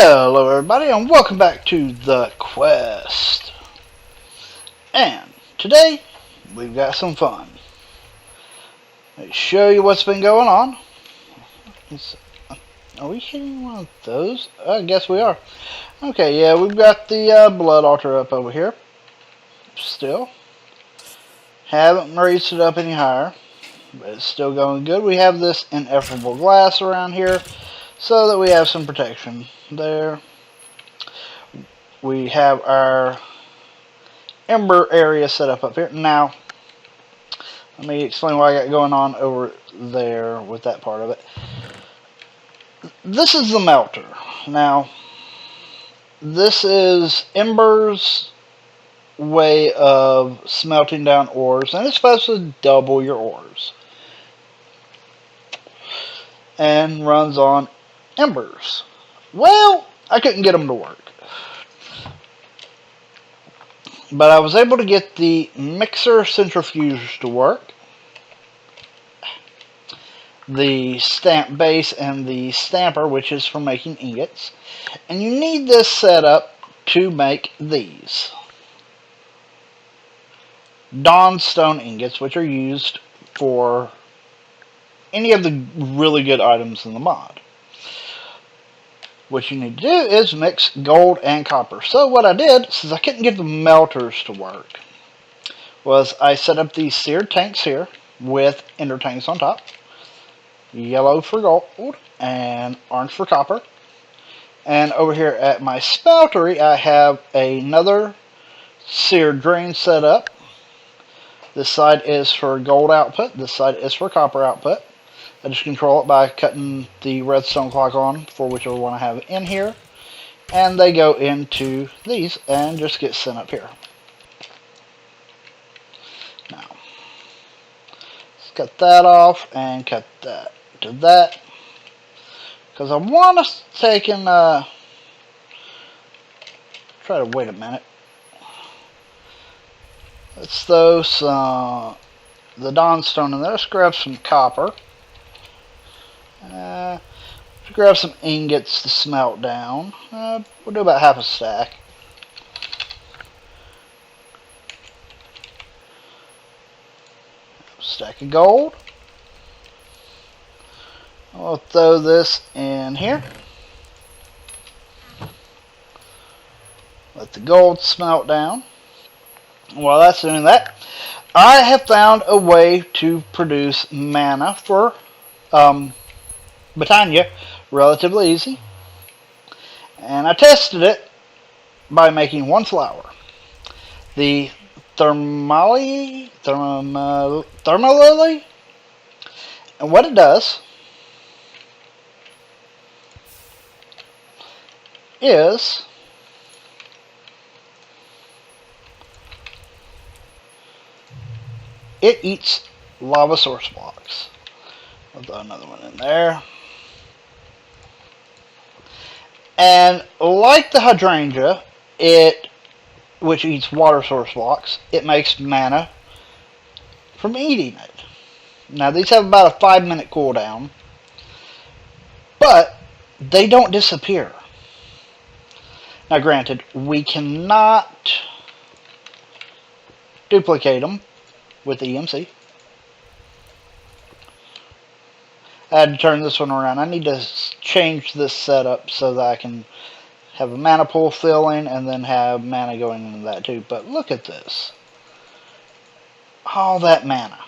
Hello everybody and welcome back to The Quest. And today we've got some fun. Let me show you what's been going on. Are we hitting one of those? I guess we are. Okay, yeah, we've got the blood altar up over here. Still. Haven't raised it up any higher, but it's still going good. We have this ineffable glass around here so that we have some protection there. We have our ember area set up here. Now, let me explain what I got going on over there with that part of it. This is the melter. Now, this is Ember's way of smelting down ores, and it's supposed to double your ores. And runs on embers. Well, I couldn't get them to work. But I was able to get the mixer centrifuge to work, the stamp base, and the stamper, which is for making ingots. And you need this setup to make these Dawnstone ingots, which are used for any of the really good items in the mod. What you need to do is mix gold and copper. So what I did, since I couldn't get the melters to work, was I set up these seared tanks here with ender tanks on top. Yellow for gold and orange for copper. And over here at my smeltery, I have another seared drain set up. This side is for gold output. This side is for copper output. I just control it by cutting the redstone clock on for whichever one I have in here. And they go into these and just get sent up here. Now, let's cut that off and cut that to that. Because I want to take and try to wait a minute. Let's throw some the Dawnstone in there. Let's grab some copper. Grab some ingots to smelt down. We'll do about half a stack. Stack of gold. I'll throw this in here. Let the gold smelt down. While that's doing that, I have found a way to produce mana for Botania relatively easy. And I tested it by making one flower. The Thermalily. And what it does is it eats lava source blocks. I'll throw another one in there. And like the hydrangea, which eats water source blocks, it makes mana from eating it. Now these have about a 5-minute cooldown, but they don't disappear. Now granted, we cannot duplicate them with the EMC. I had to turn this one around. I need to change this setup so that I can have a mana pool filling and then have mana going into that too. But look at this. All that mana.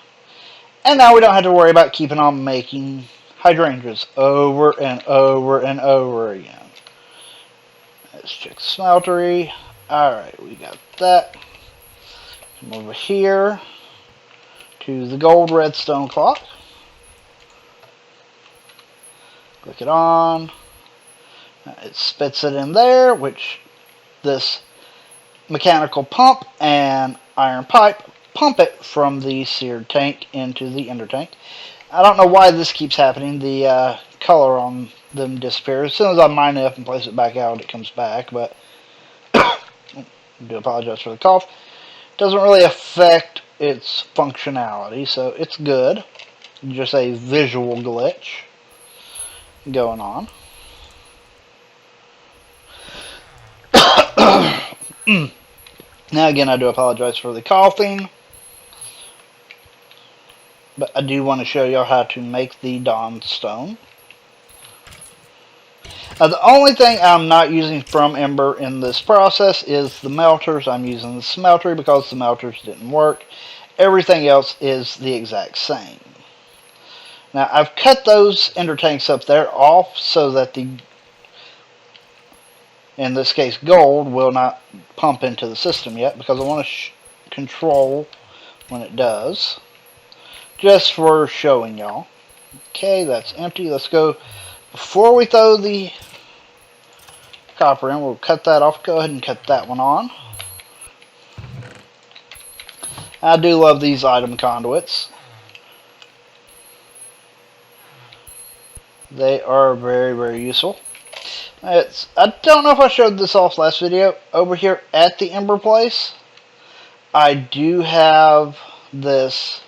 And now we don't have to worry about keeping on making hydrangeas over and over and over again. Let's check the smeltery. Alright, we got that. Come over here to the gold redstone clock. Click it on. It spits it in there, which this mechanical pump and iron pipe pump it from the seared tank into the ender tank. I don't know why this keeps happening. The color on them disappears. As soon as I mine it up and place it back out, it comes back. But I do apologize for the cough. Doesn't really affect its functionality, so it's good. Just a visual glitch going on. Now again, I do apologize for the coughing, but I do want to show y'all how to make the Dawn Stone. Now, the only thing I'm not using from Ember in this process is the melters. I'm using the smeltery because the melters didn't work. Everything else is the exact same. Now, I've cut those ender tanks up there off so that the, in this case, gold will not pump into the system yet, because I want to control when it does. Just for showing y'all. Okay, that's empty. Let's go. Before we throw the copper in, we'll cut that off. Go ahead and cut that one on. I do love these item conduits. They are very, very useful. I don't know if I showed this off last video. Over here at the Ember place, I do have this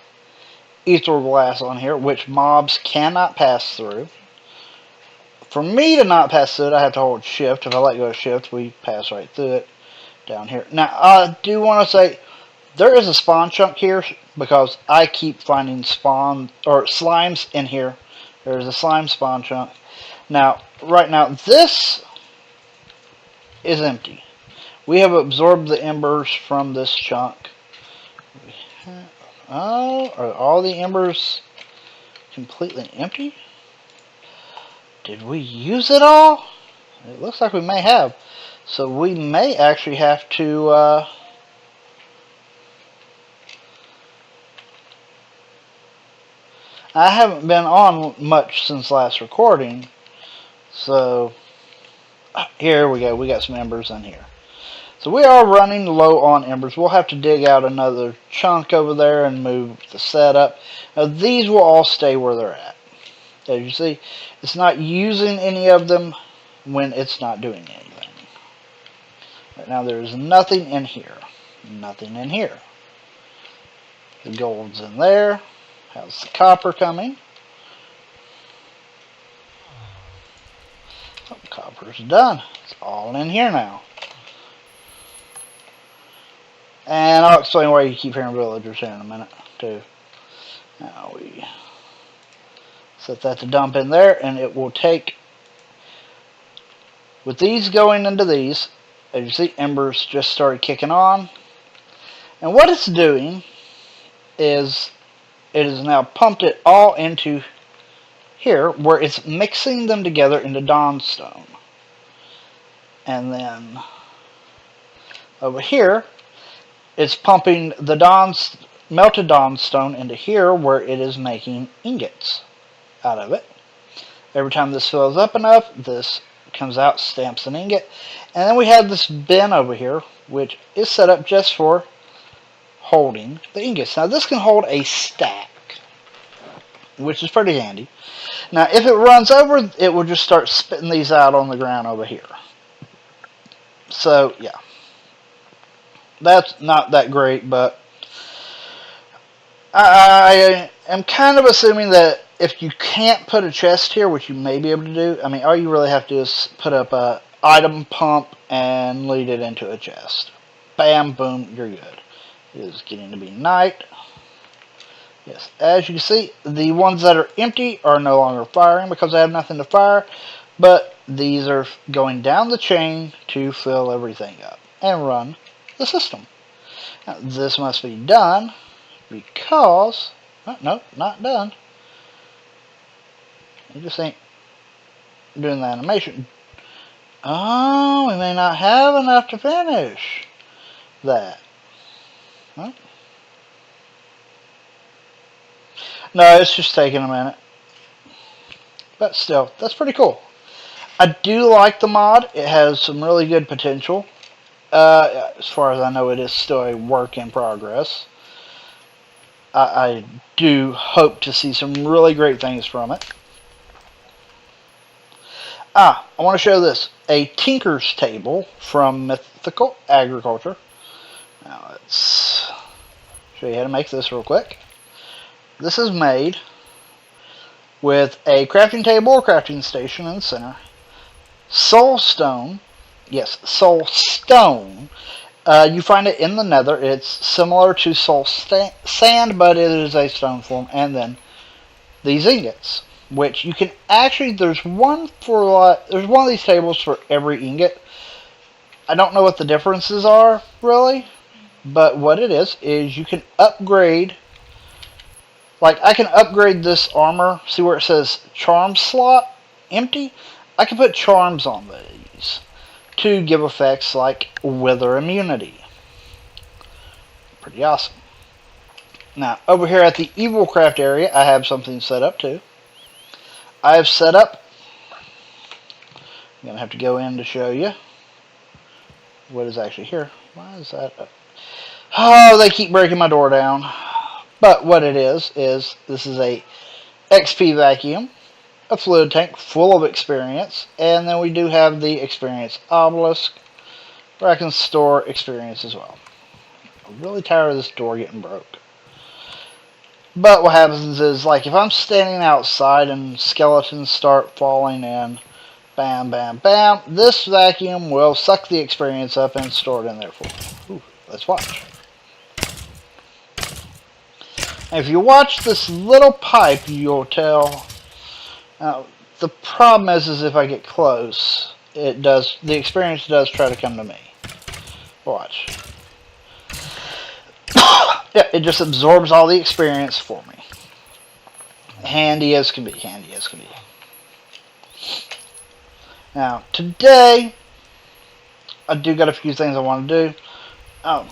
ether glass on here, which mobs cannot pass through. For me to not pass through it, I have to hold shift. If I let go of shift, we pass right through it down here. Now, I do want to say, there is a spawn chunk here because I keep finding spawn or slimes in here. There's a slime spawn chunk. Now, right now, this is empty. We have absorbed the embers from this chunk. Oh, are all the embers completely empty? Did we use it all? It looks like we may have. So we may actually have to I haven't been on much since last recording, so here we go. We got some embers in here. So we are running low on embers. We'll have to dig out another chunk over there and move the setup. Now these will all stay where they're at. As you see, it's not using any of them when it's not doing anything. Right now there is nothing in here. Nothing in here. The gold's in there. How's the copper coming? Oh, copper's done. It's all in here now. And I'll explain why you keep hearing villagers here in a minute, too. Now we set that to dump in there, and it will take, with these going into these, as you see, embers just started kicking on. And what it's doing is it has now pumped it all into here, where it's mixing them together into Dawnstone. And then over here, it's pumping the melted Dawnstone into here, where it is making ingots out of it. Every time this fills up enough, this comes out, stamps an ingot. And then we have this bin over here, which is set up just for holding the ingots. Now this can hold a stack, which is pretty handy. Now if it runs over, it will just start spitting these out on the ground over here. So yeah, that's not that great, but I am kind of assuming that if you can't put a chest here, which you may be able to do, I mean, all you really have to do is put up a item pump and lead it into a chest. Bam, boom, you're good. It is getting to be night. Yes, as you can see, the ones that are empty are no longer firing because I have nothing to fire, but these are going down the chain to fill everything up and run the system. Now, this must be done because, oh, no, not done. It just ain't doing the animation. Oh, we may not have enough to finish that. Huh? No, it's just taking a minute. But still, that's pretty cool. I do like the mod. It has some really good potential. As far as I know, it is still a work in progress. I do hope to see some really great things from it. I want to show this. A Tinker's Table from Mythical Agriculture. Now let's show you how to make this real quick. This is made with a crafting table or crafting station in the center. Soul stone. Yes, soul stone. You find it in the nether. It's similar to soul sand, but it is a stone form. And then these ingots, which you can actually, there's one of these tables for every ingot. I don't know what the differences are, really, but what it is you can upgrade. Like, I can upgrade this armor. See where it says charm slot empty? I can put charms on these to give effects like wither immunity. Pretty awesome. Now, over here at the evil craft area, I have something set up too. I have set up, I'm going to have to go in to show you what is actually here. Why is that up? Oh, they keep breaking my door down. But what it is this is a XP vacuum, a fluid tank full of experience, and then we do have the experience obelisk where I can store experience as well. I'm really tired of this door getting broke. But what happens is, like, if I'm standing outside and skeletons start falling in, bam, bam, bam, this vacuum will suck the experience up and store it in there for me. Ooh, let's watch. If you watch this little pipe, you'll tell. The problem is if I get close, the experience does try to come to me. Watch. Yeah, it just absorbs all the experience for me. Handy as can be, handy as can be. Now, today, I do got a few things I want to do. I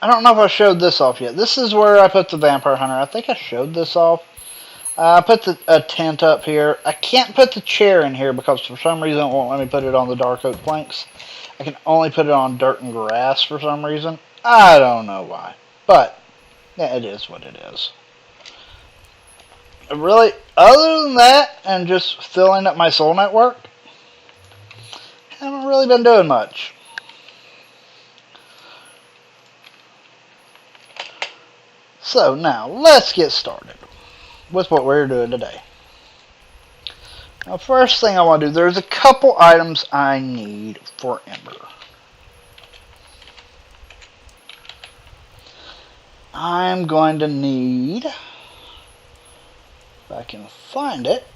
don't know if I showed this off yet. This is where I put the vampire hunter. I think I showed this off. I put a tent up here. I can't put the chair in here because for some reason it won't let me put it on the dark oak planks. I can only put it on dirt and grass for some reason. I don't know why. But, yeah, it is what it is. Really, other than that, and just filling up my soul network, haven't really been doing much. So now, let's get started with what we're doing today. Now, first thing I want to do, there's a couple items I need for Ember. I'm going to need, if I can find it,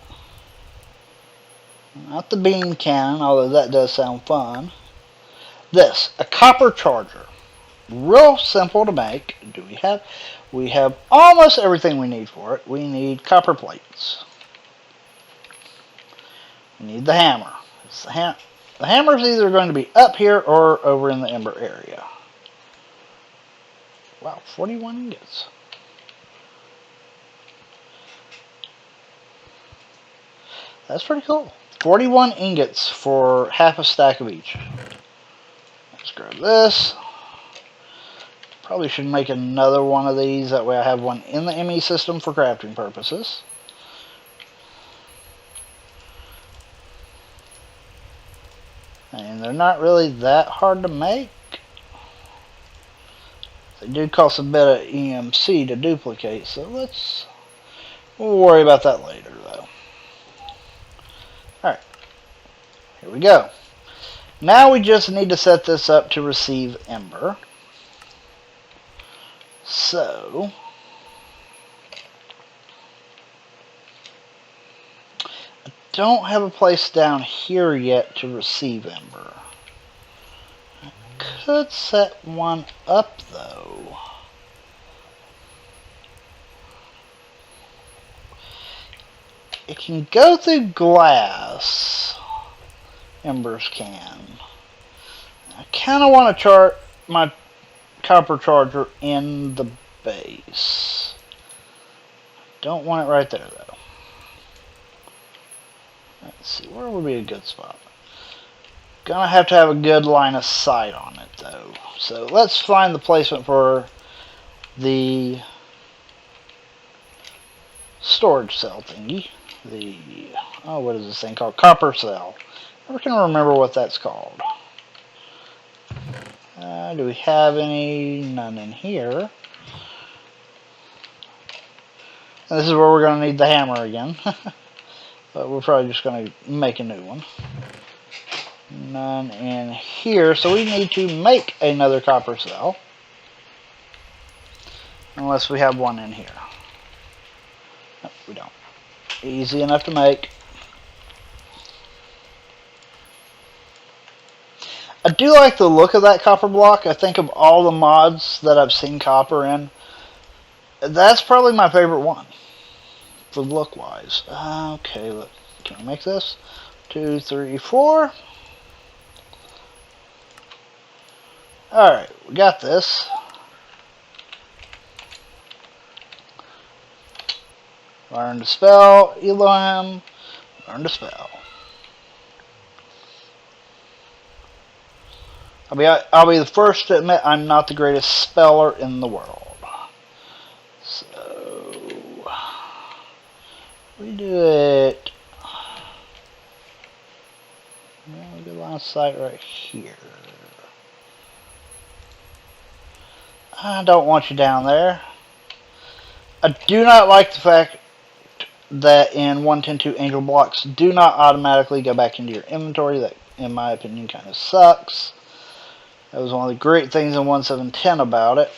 not the beam cannon, although that does sound fun. This, a copper charger. Real simple to make. We have almost everything we need for it. We need copper plates. We need the hammer. The hammer is either going to be up here or over in the Ember area. Wow, 41 ingots. That's pretty cool. 41 ingots for half a stack of each. Let's grab this. Probably should make another one of these. That way I have one in the ME system for crafting purposes. And they're not really that hard to make. They do cost a bit of EMC to duplicate, so we'll worry about that later though. Alright, here we go. Now we just need to set this up to receive Ember. So, I don't have a place down here yet to receive Ember. I could set one up though. It can go through glass. Embers can. I kind of want to chart my copper charger in the base. Don't want it right there though. Let's see, where would be a good spot? Gonna have to have a good line of sight on it though. So let's find the placement for the storage cell thingy. What is this thing called? Copper cell. Never can remember what that's called. Do we have any? None in here. And this is where we're going to need the hammer again. But we're probably just going to make a new one. None in here, so we need to make another copper cell. Unless we have one in here. No, we don't. Easy enough to make. I do like the look of that copper block. I think of all the mods that I've seen copper in, that's probably my favorite one. For look-wise. Okay, look. Can we make this? 2, 3, 4. Alright, we got this. Learn to spell, Elohim. Learn to spell. I'll be the first to admit I'm not the greatest speller in the world. So we do it. We get line of sight right here. I don't want you down there. I do not like the fact that in 1.10.2 angel blocks do not automatically go back into your inventory. That, in my opinion, kind of sucks. That was one of the great things in 1.7.10 about it.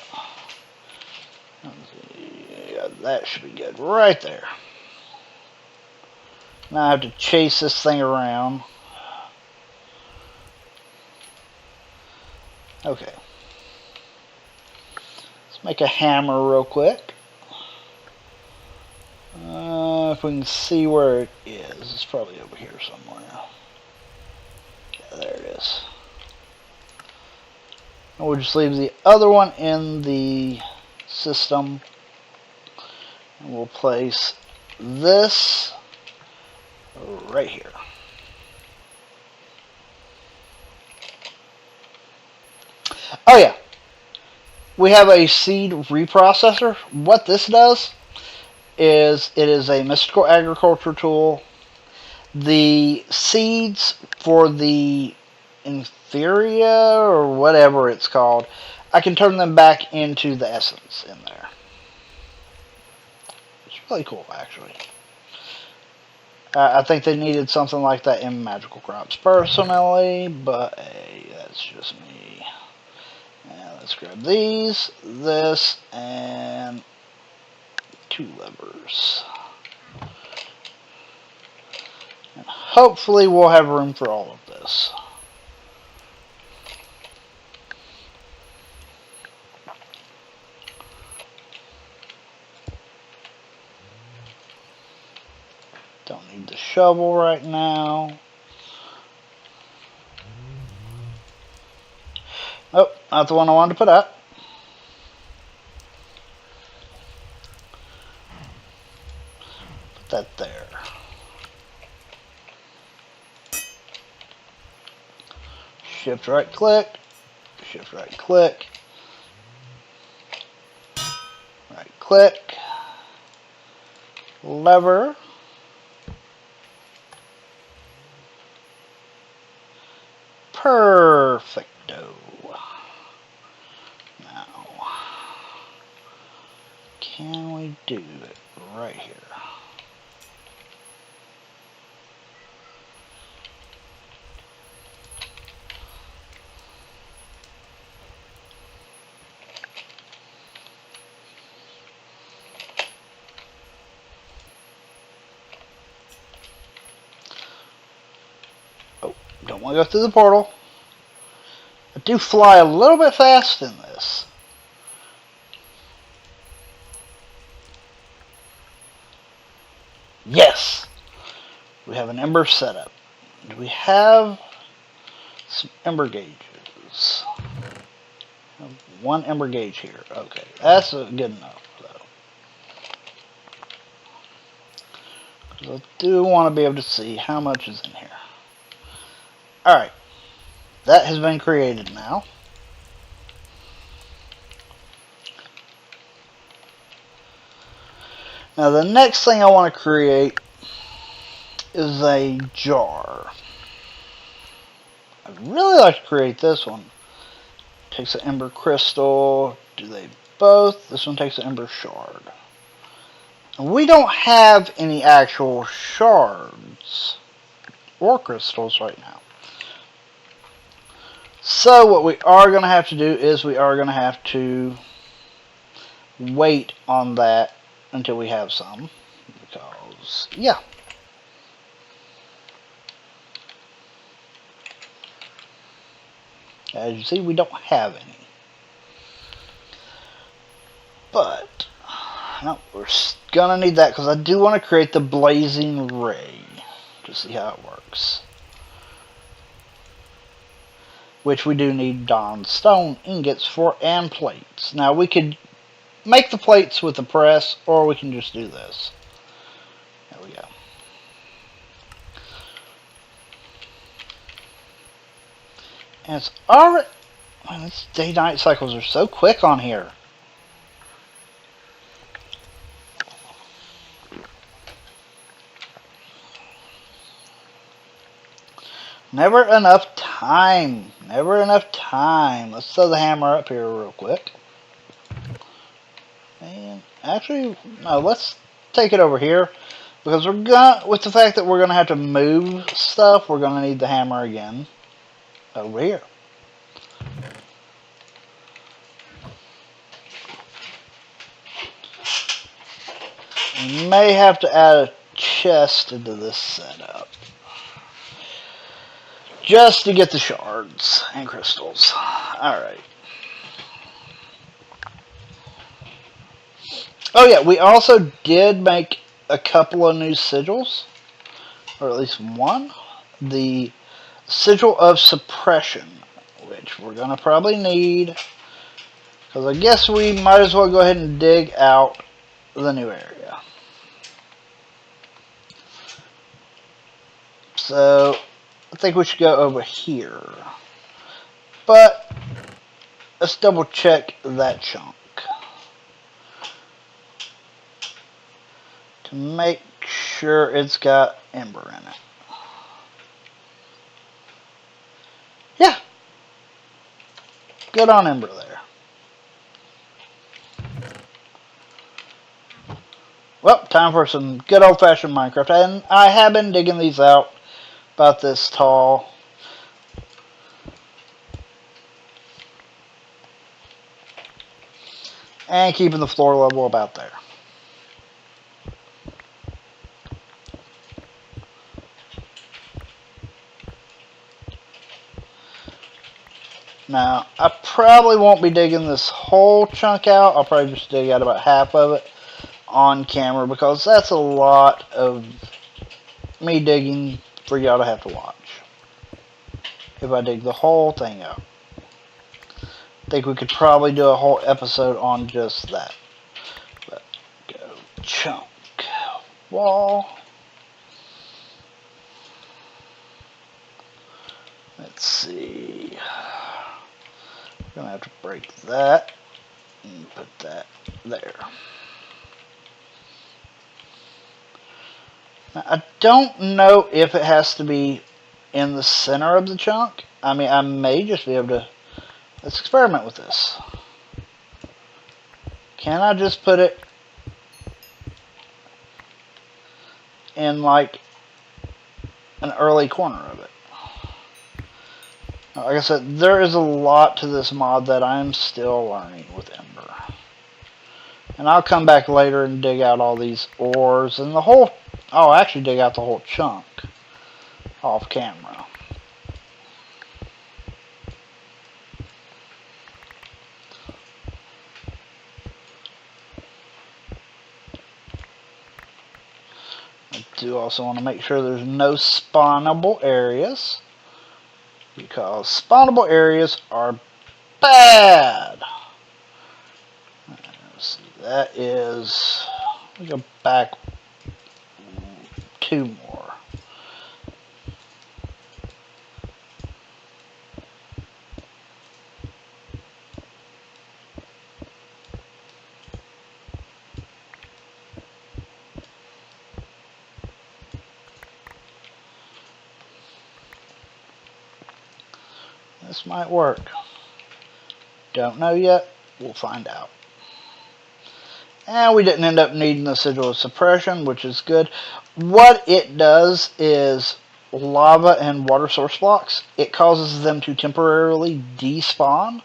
Yeah, that should be good right there. Now I have to chase this thing around. Okay. Let's make a hammer real quick. If we can see where it is, it's probably over here somewhere. Yeah, there it is. And we'll just leave the other one in the system. And we'll place this right here. Oh yeah, we have a seed reprocessor. What this does is it is a mystical agriculture tool. The seeds for the inferior or whatever it's called, I can turn them back into the essence in there. It's really cool, actually. I think they needed something like that in magical crops personally, but hey, that's just me. And let's grab these, this, and 2 levers. And hopefully we'll have room for all of this. Don't need the shovel right now. Oh, not the one I wanted to put up. Put that there. Shift right click. Shift right click. Right click. Lever. Perfecto. Now, can we do it right here? Oh, don't want to go through the portal. I do fly a little bit fast in this. Yes! We have an ember setup. Do we have some ember gauges? One ember gauge here. Okay, that's good enough, though. Because I do want to be able to see how much is in here. Alright. That has been created now. Now the next thing I want to create is a jar. I'd really like to create this one. Takes an ember crystal. Do they both? This one takes an ember shard. And we don't have any actual shards or crystals right now. So what we are going to have to do is we are going to have to wait on that until we have some. Because, yeah. As you see, we don't have any. But, no, we're going to need that because I do want to create the blazing ray to see how it works. Which we do need Dawn stone ingots for and plates. Now we could make the plates with the press, or we can just do this. There we go. And it's already... Man, these day-night cycles are so quick on here. Never enough time. Never enough time. Let's throw the hammer up here real quick. And actually, no, let's take it over here. Because we're gonna, with the fact that we're gonna have to move stuff, we're gonna need the hammer again over here. We may have to add a chest into this setup. Just to get the shards and crystals. Alright. Oh yeah, we also did make a couple of new sigils. Or at least one. The sigil of suppression. Which we're going to probably need. Because I guess we might as well go ahead and dig out the new area. So, I think we should go over here. But, let's double check that chunk. To make sure it's got ember in it. Yeah. Good on ember there. Well, time for some good old-fashioned Minecraft. And I have been digging these out about this tall. And keeping the floor level about there. Now, I probably won't be digging this whole chunk out. I'll probably just dig out about half of it on camera because that's a lot of me digging for y'all to have to watch. If I dig the whole thing out. I think we could probably do a whole episode on just that. But go chunk wall. Let's see. We're gonna have to break that and put that there. Now, I don't know if it has to be in the center of the chunk. I mean, I may just be able to... Let's experiment with this. Can I just put it in like an early corner of it? Like I said, there is a lot to this mod that I'm still learning with Ember. And I'll come back later and dig out all these ores and the whole... I'll actually dig out the whole chunk off camera. I do also want to make sure there's no spawnable areas. Because spawnable areas are bad. Let's see, that is... Let me go back 2 more. This might work. Don't know yet. We'll find out. And we didn't end up needing the sigil of suppression, which is good. What it does is lava and water source blocks, it causes them to temporarily despawn.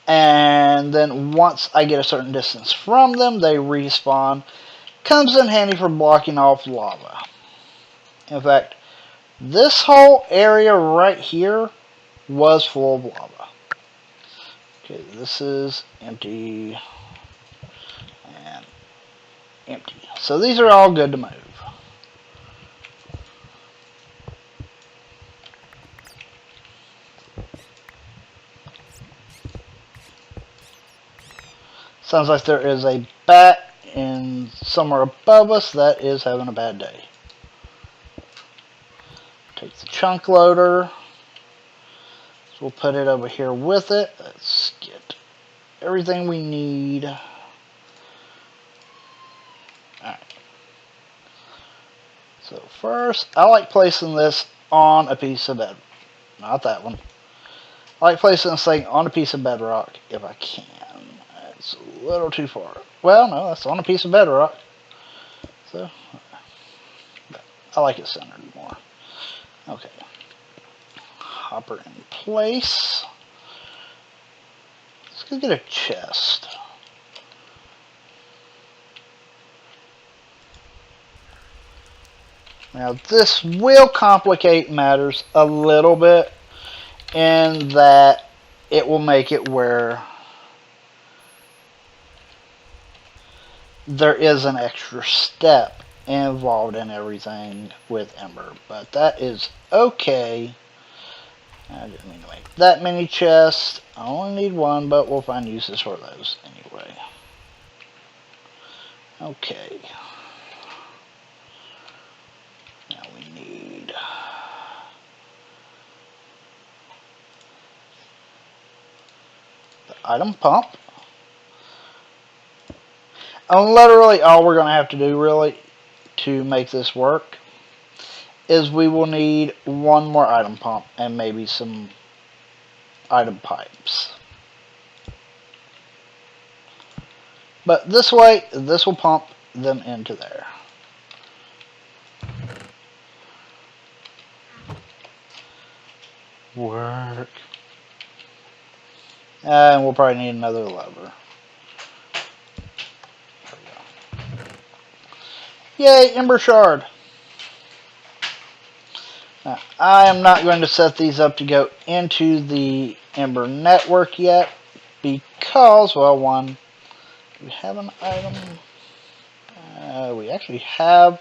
And then once I get a certain distance from them, they respawn. Comes in handy for blocking off lava. In fact, this whole area right here was full of lava. Okay, this is empty and empty. So these are all good to move. Sounds like there is a bat in somewhere above us that is having a bad day. Take the chunk loader. So we'll put it over here with it. Let's get everything we need. Alright. So first, I like placing this on a piece of bedrock. Not that one. I like placing this thing on a piece of bedrock if I can. It's a little too far. Well, no, that's on a piece of bedrock. So, I like it centered more. Okay. Hopper in place. Let's go get a chest. Now, this will complicate matters a little bit in that it will make it where there is an extra step involved in everything with Ember, but that is okay. I didn't mean to make that many chests. I only need one, but we'll find uses for those anyway. Okay. Now we need the item pump. And literally all we're going to have to do really to make this work is we will need one more item pump and maybe some item pipes. But this way, this will pump them into there. Work. And we'll probably need another lever. Yay, Ember Shard. Now, I am not going to set these up to go into the Ember network yet because, well, one, do we have an item? We actually have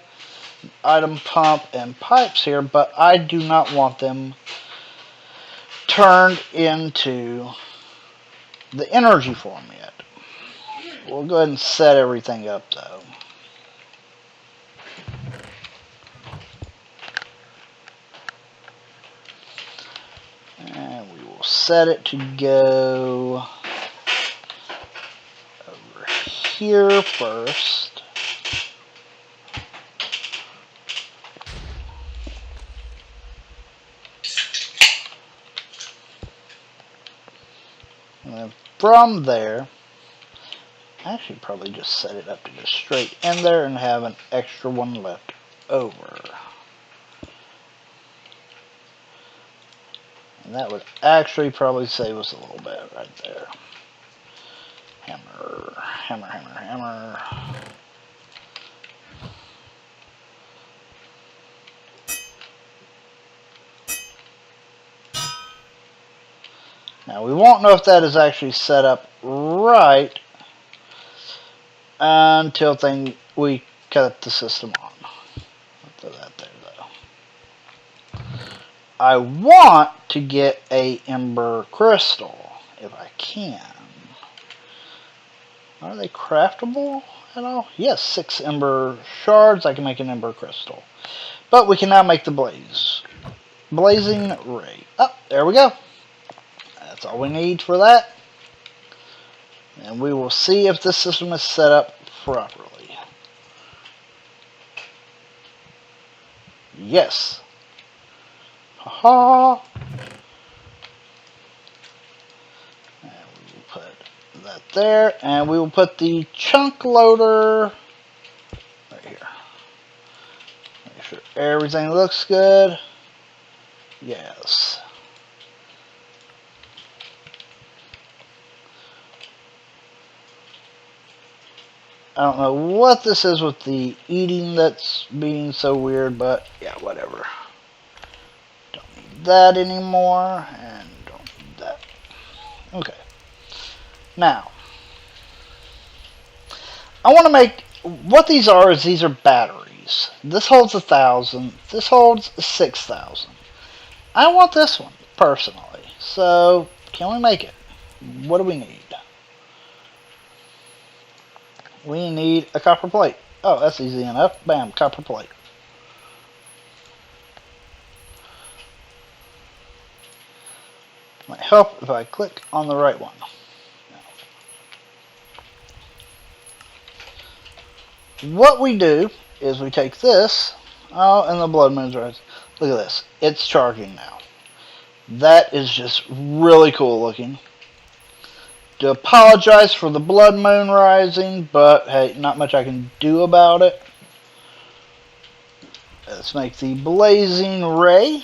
an item pump and pipes here, but I do not want them turned into the energy form yet. We'll go ahead and set everything up though. And we will set it to go over here first. And then from there, I should probably just set it up to go straight in there and have an extra one left over. And that would actually probably save us a little bit right there. Hammer, hammer, hammer, hammer. Now we won't know if that is actually set up right until we cut the system on. I'll throw that there though. I want to get a Ember crystal if I can. Are they craftable at all? Yes, 6 Ember shards. I can make an Ember crystal. But we can now make the blazing ray. Oh, there we go. That's all we need for that. And we will see if this system is set up properly. Yes. Haha. And we will put that there. And we will put the chunk loader right here. Make sure everything looks good. Yes. I don't know what this is with the eating that's being so weird, but yeah, whatever. Don't need that anymore, and don't need that. Okay. Now, I want to make, what these are is these are batteries. This holds 1,000. This holds 6,000. I want this one, personally. So, can we make it? What do we need? We need a copper plate. Oh, that's easy enough. Bam, copper plate. Might help if I click on the right one. What we do is we take this. Oh, and the blood moon's rising. Look at this. It's charging now. That is just really cool looking. Do apologize for the blood moon rising, but hey, not much I can do about it. Let's make the blazing ray.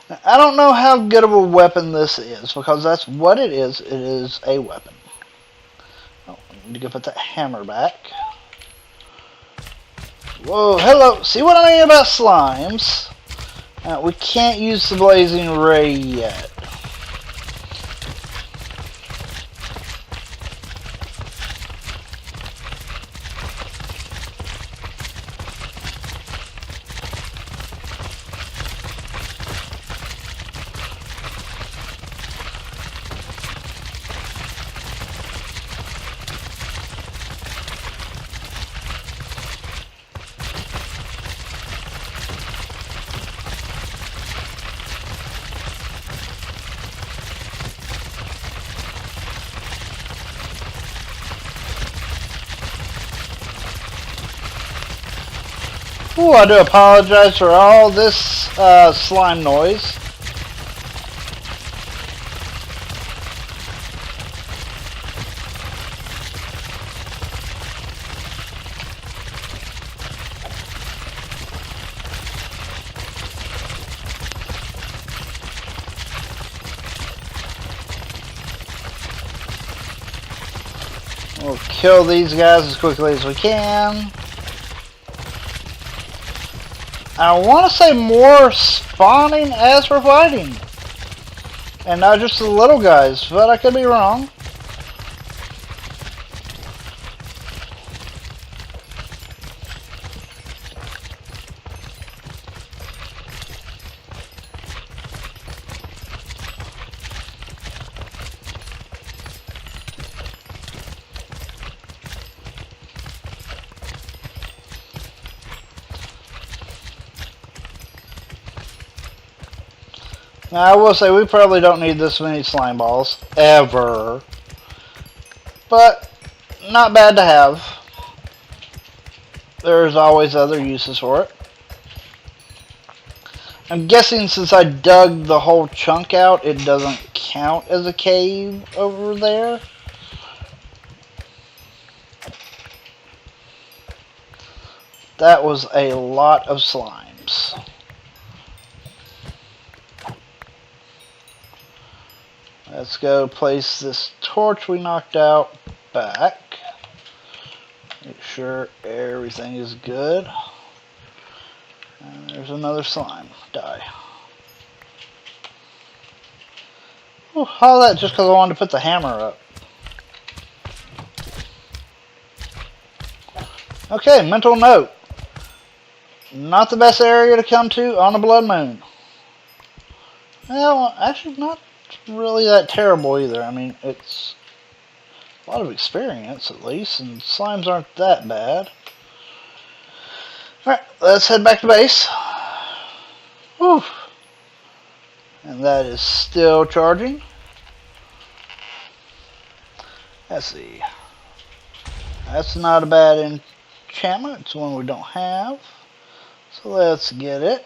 Now, I don't know how good of a weapon this is, because that's what it is. It is a weapon. Oh, I need to go put that hammer back. Whoa, hello. See what I mean about slimes? We can't use the blazing ray yet. Ooh, I do apologize for all this slime noise. We'll kill these guys as quickly as we can. I want to say more spawning as we're fighting. And not just the little guys, but I could be wrong. Now, I will say we probably don't need this many slime balls, ever. But, not bad to have. There's always other uses for it. I'm guessing since I dug the whole chunk out, it doesn't count as a cave over there. That was a lot of slimes. Let's go place this torch we knocked out back. Make sure everything is good. And there's another slime. Die. Ooh, all that just because I wanted to put the hammer up. Okay, mental note. Not the best area to come to on a blood moon. Well, actually not really that terrible either. I mean, it's a lot of experience at least, and slimes aren't that bad. Alright, let's head back to base. Whew. And that is still charging. Let's see. That's not a bad enchantment. It's one we don't have. So let's get it.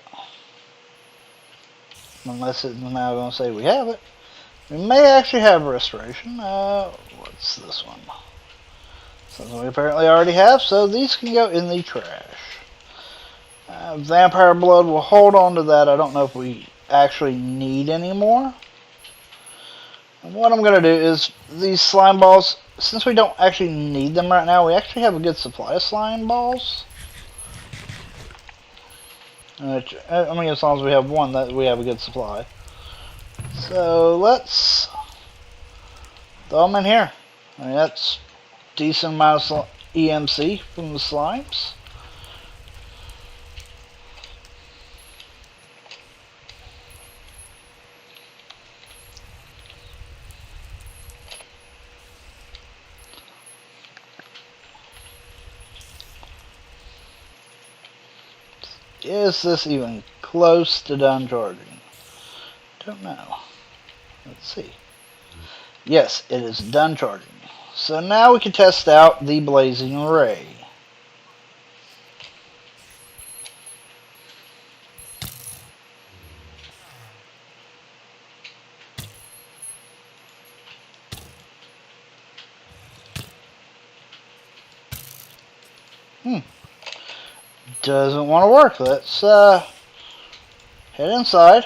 Unless it's now going to say we have it. We may actually have restoration. What's this one? Something we apparently already have, so these can go in the trash. Vampire blood will hold on to that. I don't know if we actually need anymore. And what I'm going to do is these slime balls, since we don't actually need them right now, we actually have a good supply of slime balls. Which, I mean, as long as we have one, that we have a good supply. So let's throw them in here. I mean, that's decent amount of EMC from the slimes. Is this even close to done charging? Don't know. Let's see. Yes, it is done charging. So now we can test out the blazing ray. Doesn't want to work. Let's head inside.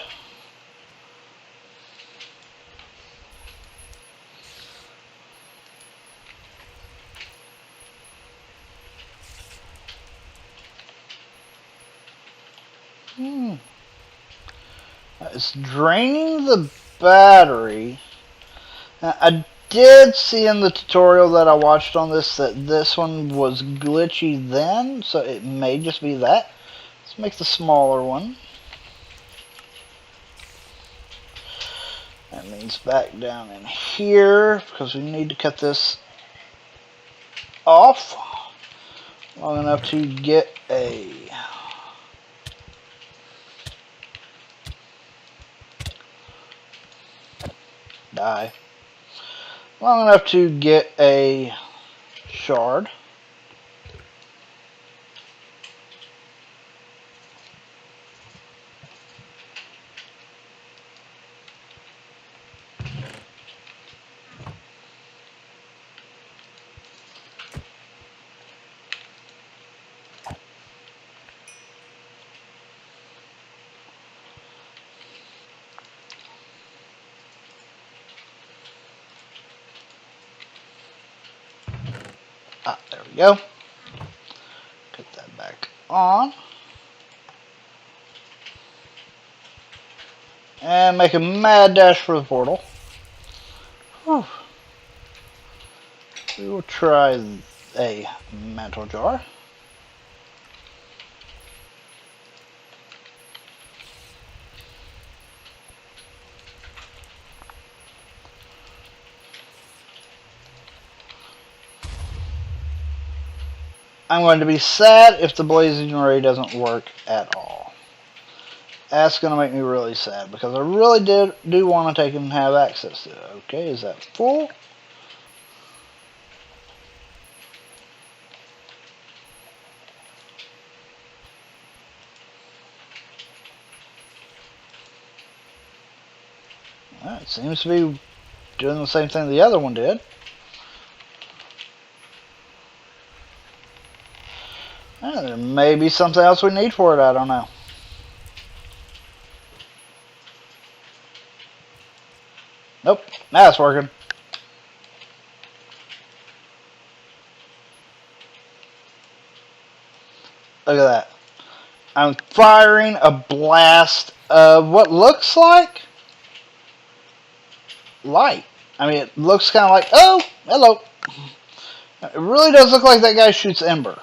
It's draining the battery. Now, I did see in the tutorial that I watched on this that this one was glitchy then, so it may just be that. Let's make the smaller one. That means back down in here, because we need to cut this off long enough to get a die. Long enough to get a shard. There we go. Put that back on. And make a mad dash for the portal. Whew. We will try a mantle jar. I'm going to be sad if the blazing ray doesn't work at all. That's going to make me really sad because I really do want to take and have access to it. Okay, is that full? Well, it seems to be doing the same thing the other one did. Well, there may be something else we need for it, I don't know. Nope, now it's working. Look at that. I'm firing a blast of what looks like light. I mean, it looks kind of like, oh, hello. It really does look like that guy shoots ember.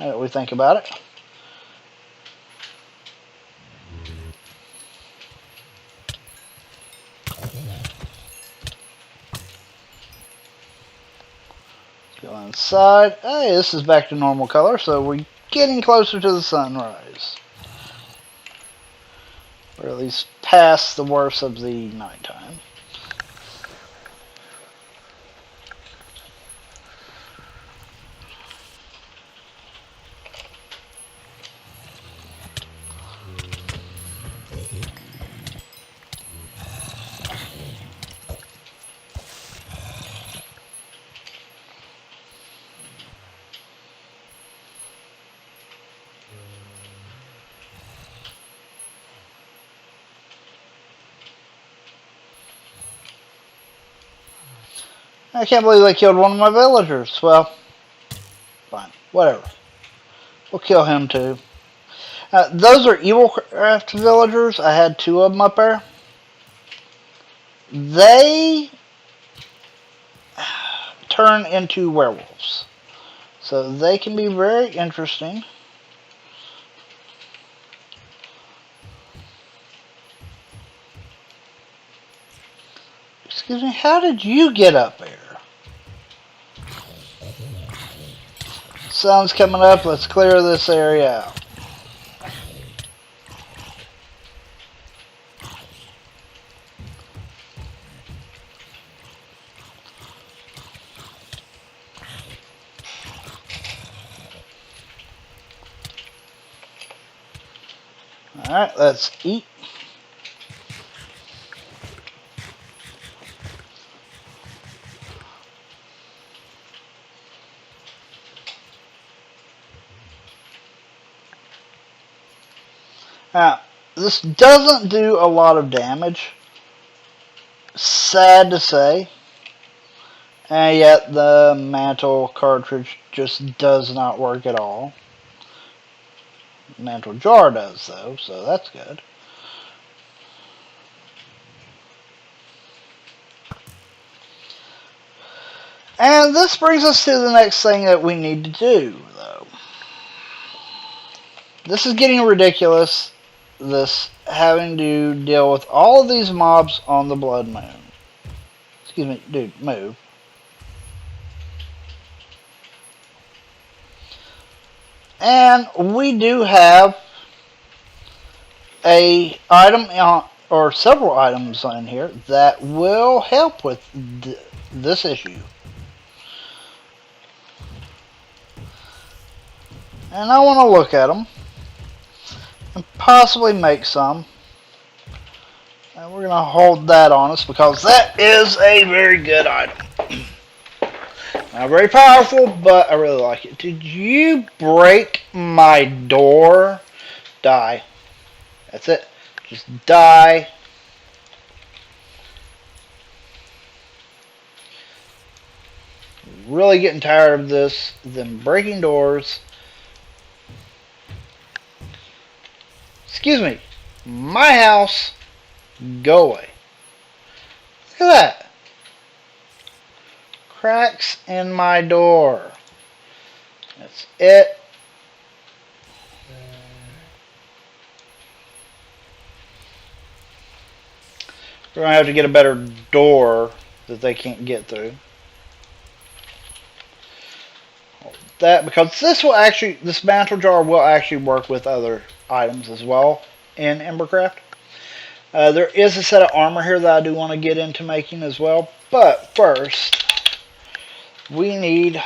Now that we think about it. Go inside. Hey, this is back to normal color, so we're getting closer to the sunrise. Or at least past the worst of the nighttime. I can't believe they killed one of my villagers. Well, fine. Whatever. We'll kill him too. Those are evil craft villagers. I had 2 of them up there. They turn into werewolves. So they can be very interesting. Excuse me, how did you get up there? Sun's coming up. Let's clear this area out. Alright, let's eat. Now, this doesn't do a lot of damage. Sad to say. And yet the mantle cartridge just does not work at all. Mantle jar does though, so that's good. And this brings us to the next thing that we need to do, though. This is getting ridiculous, this having to deal with all of these mobs on the Blood Moon. Excuse me, dude, move. And we do have a item or several items on here that will help with this issue. And I want to look at them and possibly make some. And we're going to hold that on us because that is a very good item. Not very powerful, but I really like it. Did you break my door? Die. That's it. Just die. Really getting tired of this. Them breaking doors. Excuse me. My house. Go away. Look at that. Cracks in my door. That's it. We're going to have to get a better door that they can't get through. That, because this mantle jar will actually work with other items as well in Embercraft. There is a set of armor here that I do want to get into making as well. But first, we need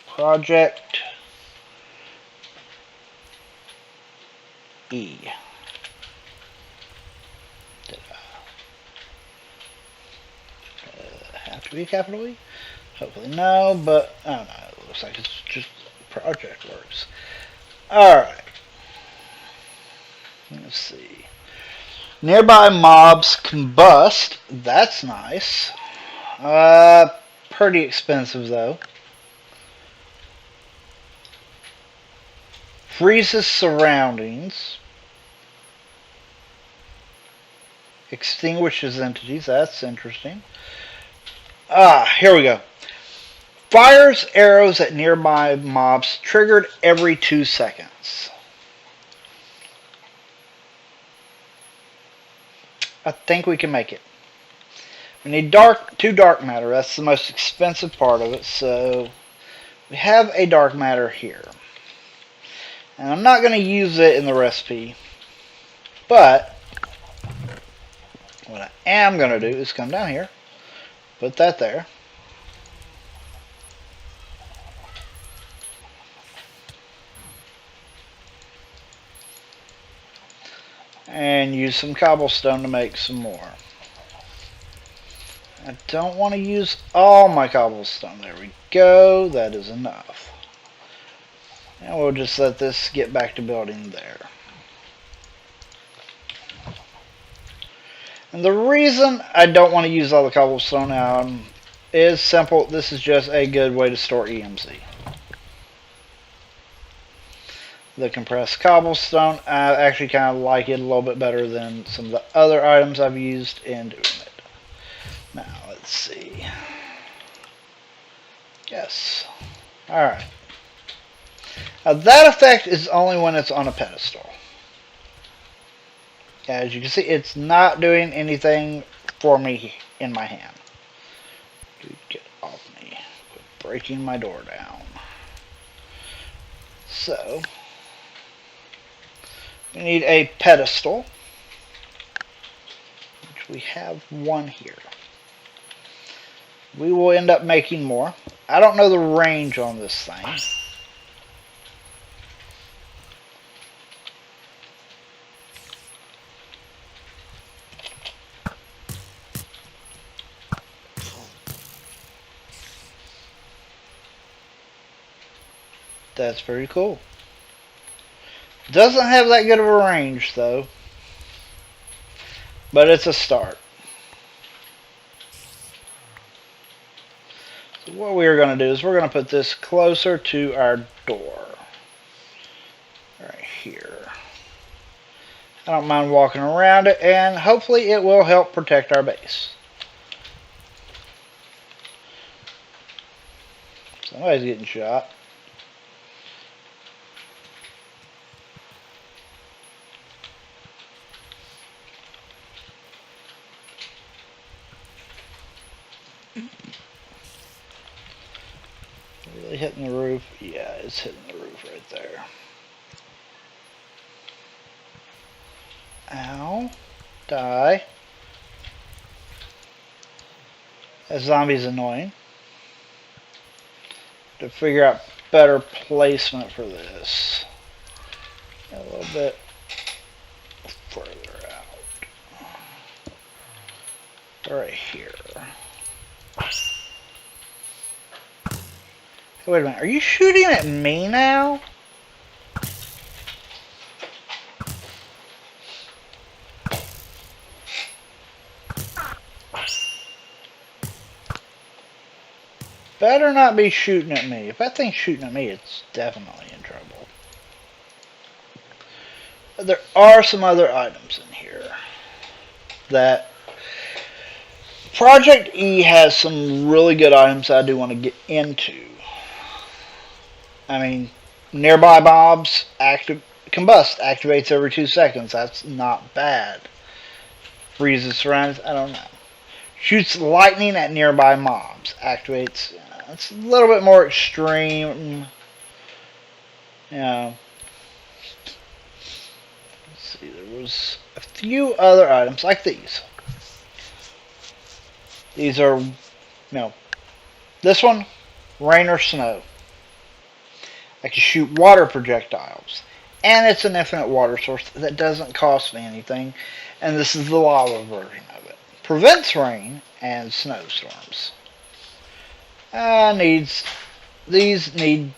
Project E. Have to be a capital E? Hopefully no, but I don't know. It looks like it's just Project Works. Alright. Let's see. Nearby mobs combust. That's nice. Pretty expensive though. Freezes surroundings. Extinguishes entities. That's interesting. Here we go. Fires arrows at nearby mobs triggered every 2 seconds. I think we can make it. We need 2 dark matter. That's the most expensive part of it. So we have a dark matter here. And I'm not going to use it in the recipe. But what I am going to do is come down here. Put that there. And use some cobblestone to make some more. I don't want to use all my cobblestone. There we go. That is enough. And we'll just let this get back to building there. And the reason I don't want to use all the cobblestone is simple. This is just a good way to store EMC. The compressed cobblestone, I actually kind of like it a little bit better than some of the other items I've used in doing it. Now, let's see. Yes. Alright. Now, that effect is only when it's on a pedestal. As you can see, it's not doing anything for me in my hand. Dude, get off me. Quit breaking my door down. So, we need a pedestal, which we have one here. We will end up making more. I don't know the range on this thing. That's pretty cool. Doesn't have that good of a range though, but it's a start. So what we are going to do is we're going to put this closer to our door. Right here. I don't mind walking around it, and hopefully it will help protect our base. Somebody's getting shot. Really hitting the roof? Yeah, it's hitting the roof right there. Ow. Die. That zombie's annoying. To figure out better placement for this. A little bit further out. Right here. Hey, wait a minute. Are you shooting at me now? Better not be shooting at me. If that thing's shooting at me, it's definitely in trouble. There are some other items in here that Project E has some really good items I do want to get into. I mean, nearby mobs combust activates every 2 seconds. That's not bad. Freezes surroundings. I don't know. Shoots lightning at nearby mobs. Activates. It's a little bit more extreme. You know. Let's see. There was a few other items like these. These are, this one, rain or snow. I can shoot water projectiles. And it's an infinite water source that doesn't cost me anything. And this is the lava version of it. Prevents rain and snowstorms. These need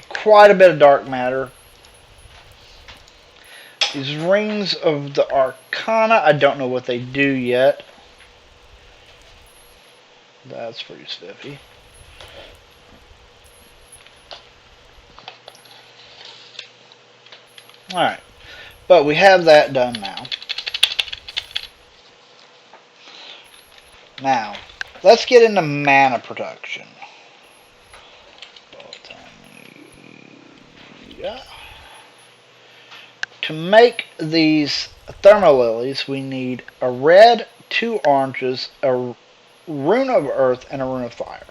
quite a bit of dark matter. These rings of the Arcana, I don't know what they do yet. That's pretty spiffy. Alright, but we have that done now. Now, let's get into mana production. Yeah. To make these thermal lilies, we need a red, 2 oranges, a rune of earth, and a rune of fire.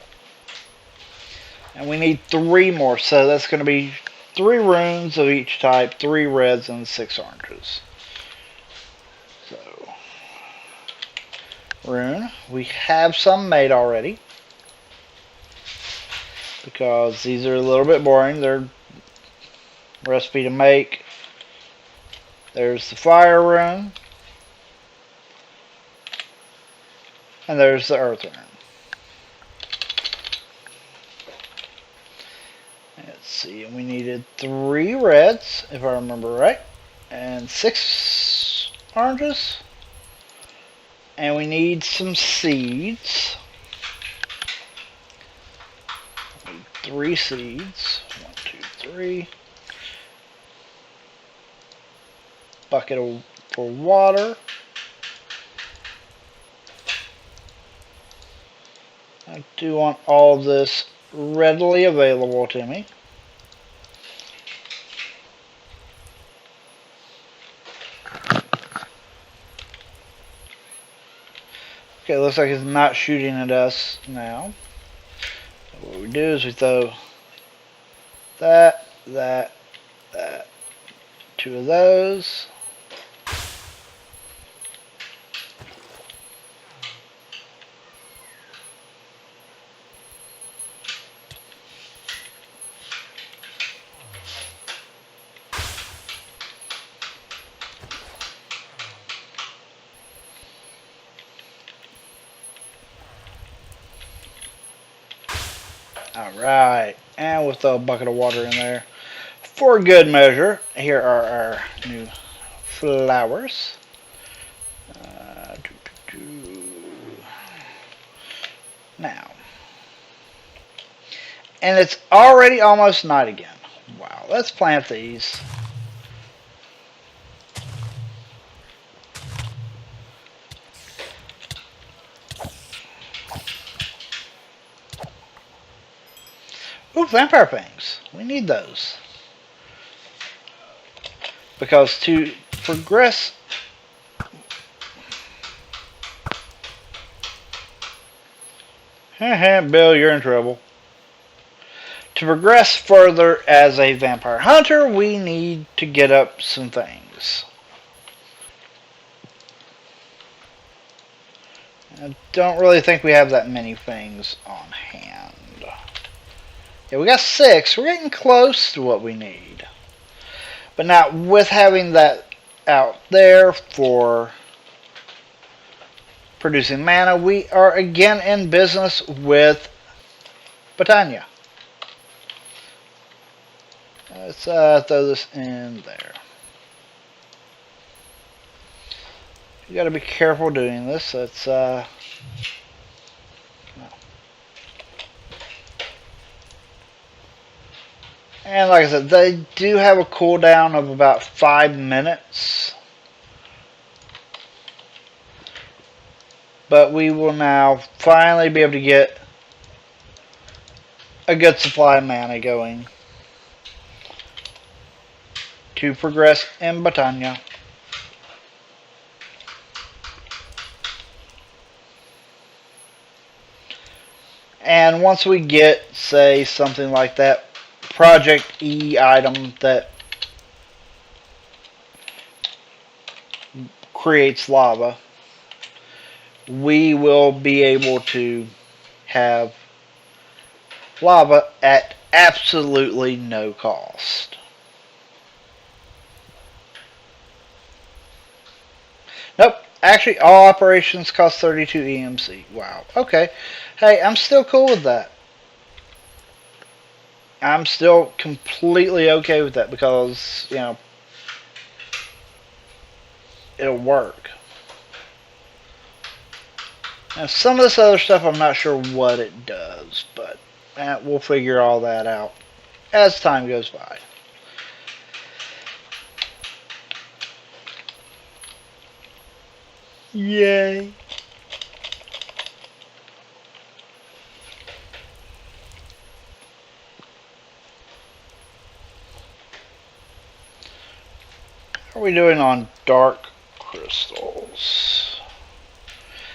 And we need 3 more, so that's going to be 3 runes of each type, 3 reds, and 6 oranges. So, rune, we have some made already, because these are a little bit boring. They're recipe to make. There's the fire rune, and there's the earth rune. Let's see, and we needed 3 reds, if I remember right, and 6 oranges. And we need some seeds. 3 seeds. 1, 2, 3. Bucket for water. I do want all of this readily available to me. Okay, looks like it's not shooting at us now. What we do is we throw that, 2 of those. Alright, and we'll throw a bucket of water in there. For good measure, here are our new flowers. Now, and it's already almost night again. Wow, let's plant these. Ooh, vampire fangs. We need those. Because to progress... Bill, you're in trouble. To progress further as a vampire hunter, we need to get up some things. I don't really think we have that many things on hand. Yeah, we got 6. We're getting close to what we need. But now, with having that out there for producing mana, we are again in business with Botania. Let's throw this in there. You got to be careful doing this. Let's no. And like I said, they do have a cooldown of about 5 minutes. But we will now finally be able to get a good supply of mana going to progress in Botania. And once we get, say, something like that Project E item that creates lava, we will be able to have lava at absolutely no cost. Nope, actually all operations cost 32 EMC. Wow, okay. Hey, I'm still cool with that. I'm still completely okay with that because, you know, it'll work. Now, some of this other stuff, I'm not sure what it does, but we'll figure all that out as time goes by. Yay! How are we doing on dark crystals?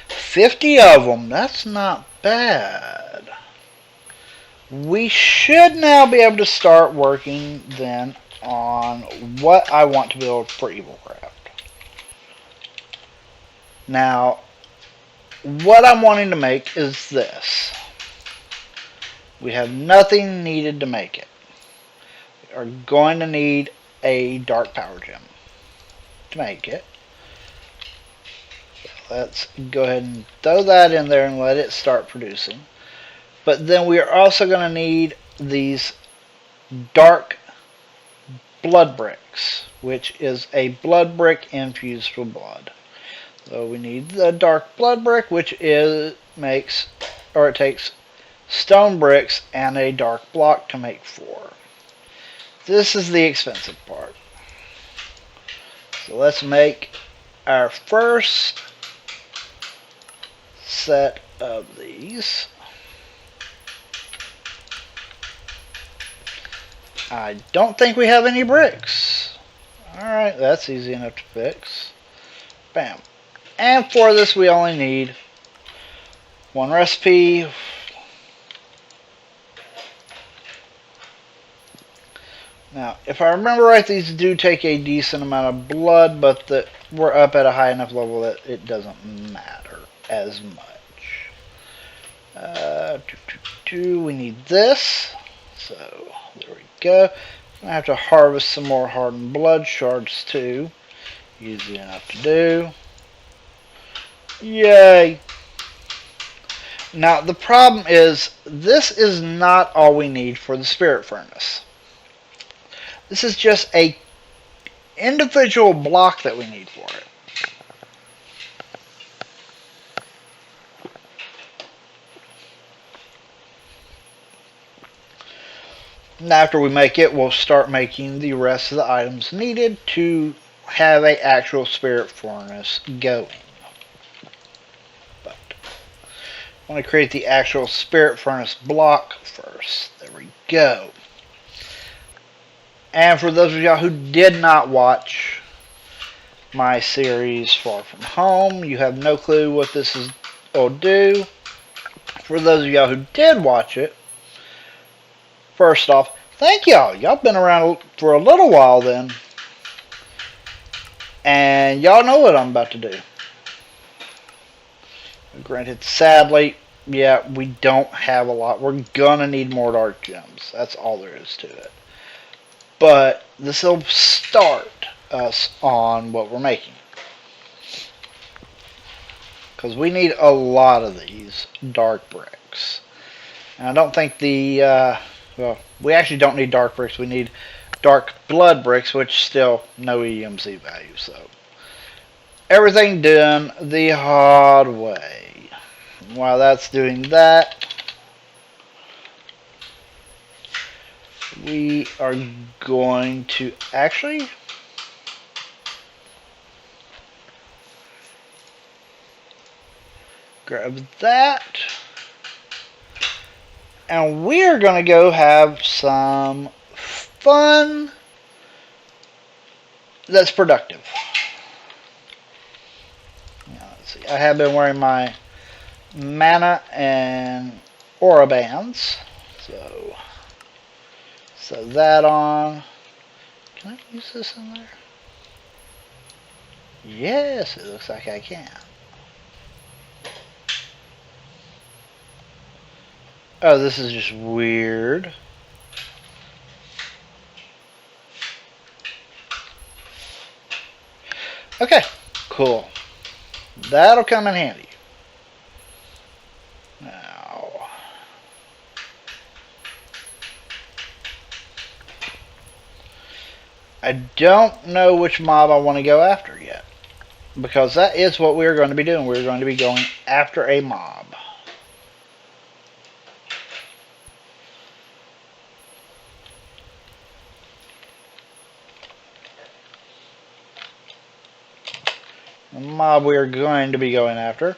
50 of them. That's not bad. We should now be able to start working then on what I want to build for Evilcraft. Now, what I'm wanting to make is this. We have nothing needed to make it. We are going to need a dark power gem to make it. Let's go ahead and throw that in there and let it start producing. But then we are also going to need these dark blood bricks, which is a blood brick infused with blood. So we need the dark blood brick, which it takes stone bricks and a dark block to make 4. This is the expensive part. So let's make our first set of these. I don't think we have any bricks. Alright, that's easy enough to fix. Bam. And for this we only need 1 recipe. Now, if I remember right, these do take a decent amount of blood, but we're up at a high enough level that it doesn't matter as much. We need this. So, there we go. I have to harvest some more hardened blood shards too. Easy enough to do. Yay! Now, the problem is, this is not all we need for the spirit furnace. This is just a individual block that we need for it. And after we make it, we'll start making the rest of the items needed to have an actual spirit furnace going. But I want to create the actual spirit furnace block first. There we go. And for those of y'all who did not watch my series Far From Home, you have no clue what this will do. For those of y'all who did watch it, first off, thank y'all. Y'all been around for a little while then. And y'all know what I'm about to do. Granted, sadly, yeah, we don't have a lot. We're gonna need more dark gems. That's all there is to it. But this will start us on what we're making. Because we need a lot of these dark bricks. And I don't think well, we actually don't need dark bricks. We need dark blood bricks, which still no EMC value. So everything done the hard way. While that's doing that, we are going to actually grab that, and we're going to go have some fun that's productive. Now, let's see. I have been wearing my mana and aura bands, so that on. Can I use this in there? Yes, it looks like I can. Oh, this is just weird. Okay, cool. That'll come in handy. Now, I don't know which mob I want to go after yet, because that is what we're going to be doing. We're going to be going after a mob. The mob we are going to be going after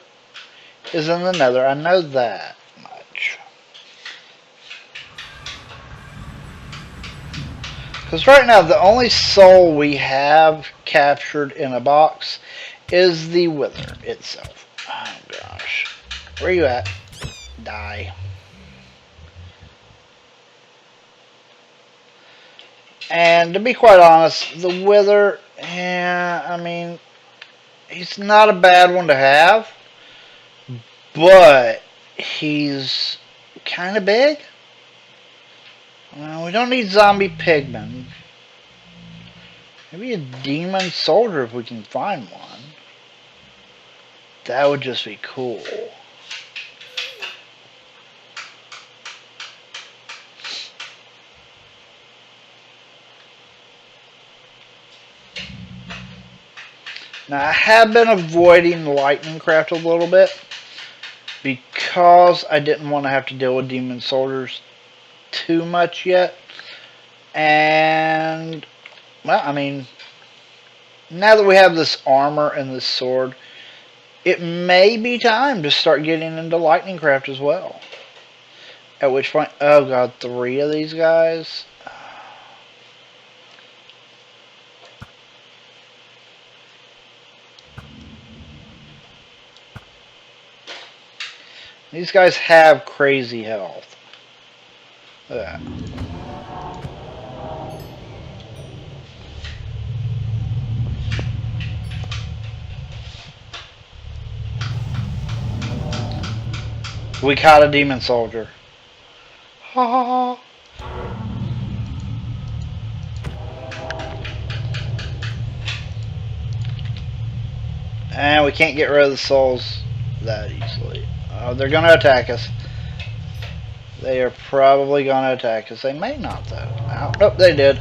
is in the Nether. I know that much. Because right now, the only soul we have captured in a box is the Wither itself. Oh gosh. Where you at? Die. And to be quite honest, the Wither, I mean, he's not a bad one to have, but he's kind of big. Well, we don't need zombie pigmen. Maybe a demon soldier if we can find one. That would just be cool. Now, I have been avoiding lightning craft a little bit because I didn't want to have to deal with demon soldiers too much yet. And, well, I mean, now that we have this armor and this sword, it may be time to start getting into lightning craft as well. At which point, oh god, 3 of these guys. These guys have crazy health. Look at that. We caught a demon soldier. Ha ha ha. And we can't get rid of the souls that easily. They're going to attack us. They are probably going to attack us. They may not, though. Oh, nope, they did.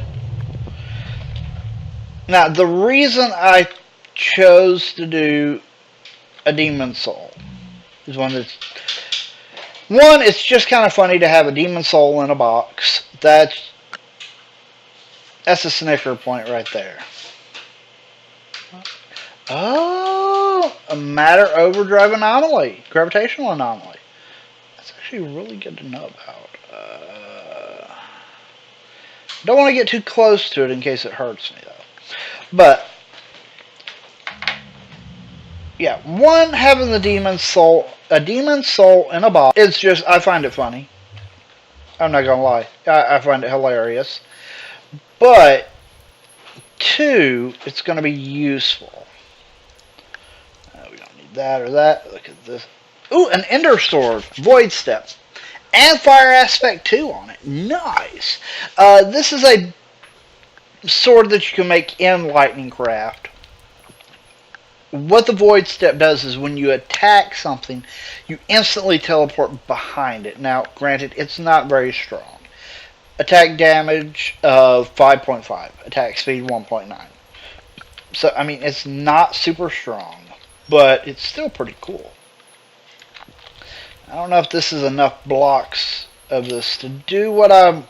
Now, the reason I chose to do a demon soul is one, it's just kind of funny to have a demon soul in a box. That's a snicker point right there. Oh, a matter overdrive anomaly, gravitational anomaly. That's actually really good to know about. Don't want to get too close to it in case it hurts me, though. But yeah, one, having a demon soul in a box, it's just, I find it funny. I'm not gonna lie, I find it hilarious. But 2, it's gonna be useful. We don't need that or that. Look at this. Ooh, an Ender Sword, Void Step, and Fire Aspect 2 on it. Nice. This is a sword that you can make in Lightning Craft. What the Void Step does is when you attack something, you instantly teleport behind it. Now, granted, it's not very strong. Attack damage of 5.5. Attack speed 1.9. So, I mean, it's not super strong, but it's still pretty cool. I don't know if this is enough blocks of this to do what I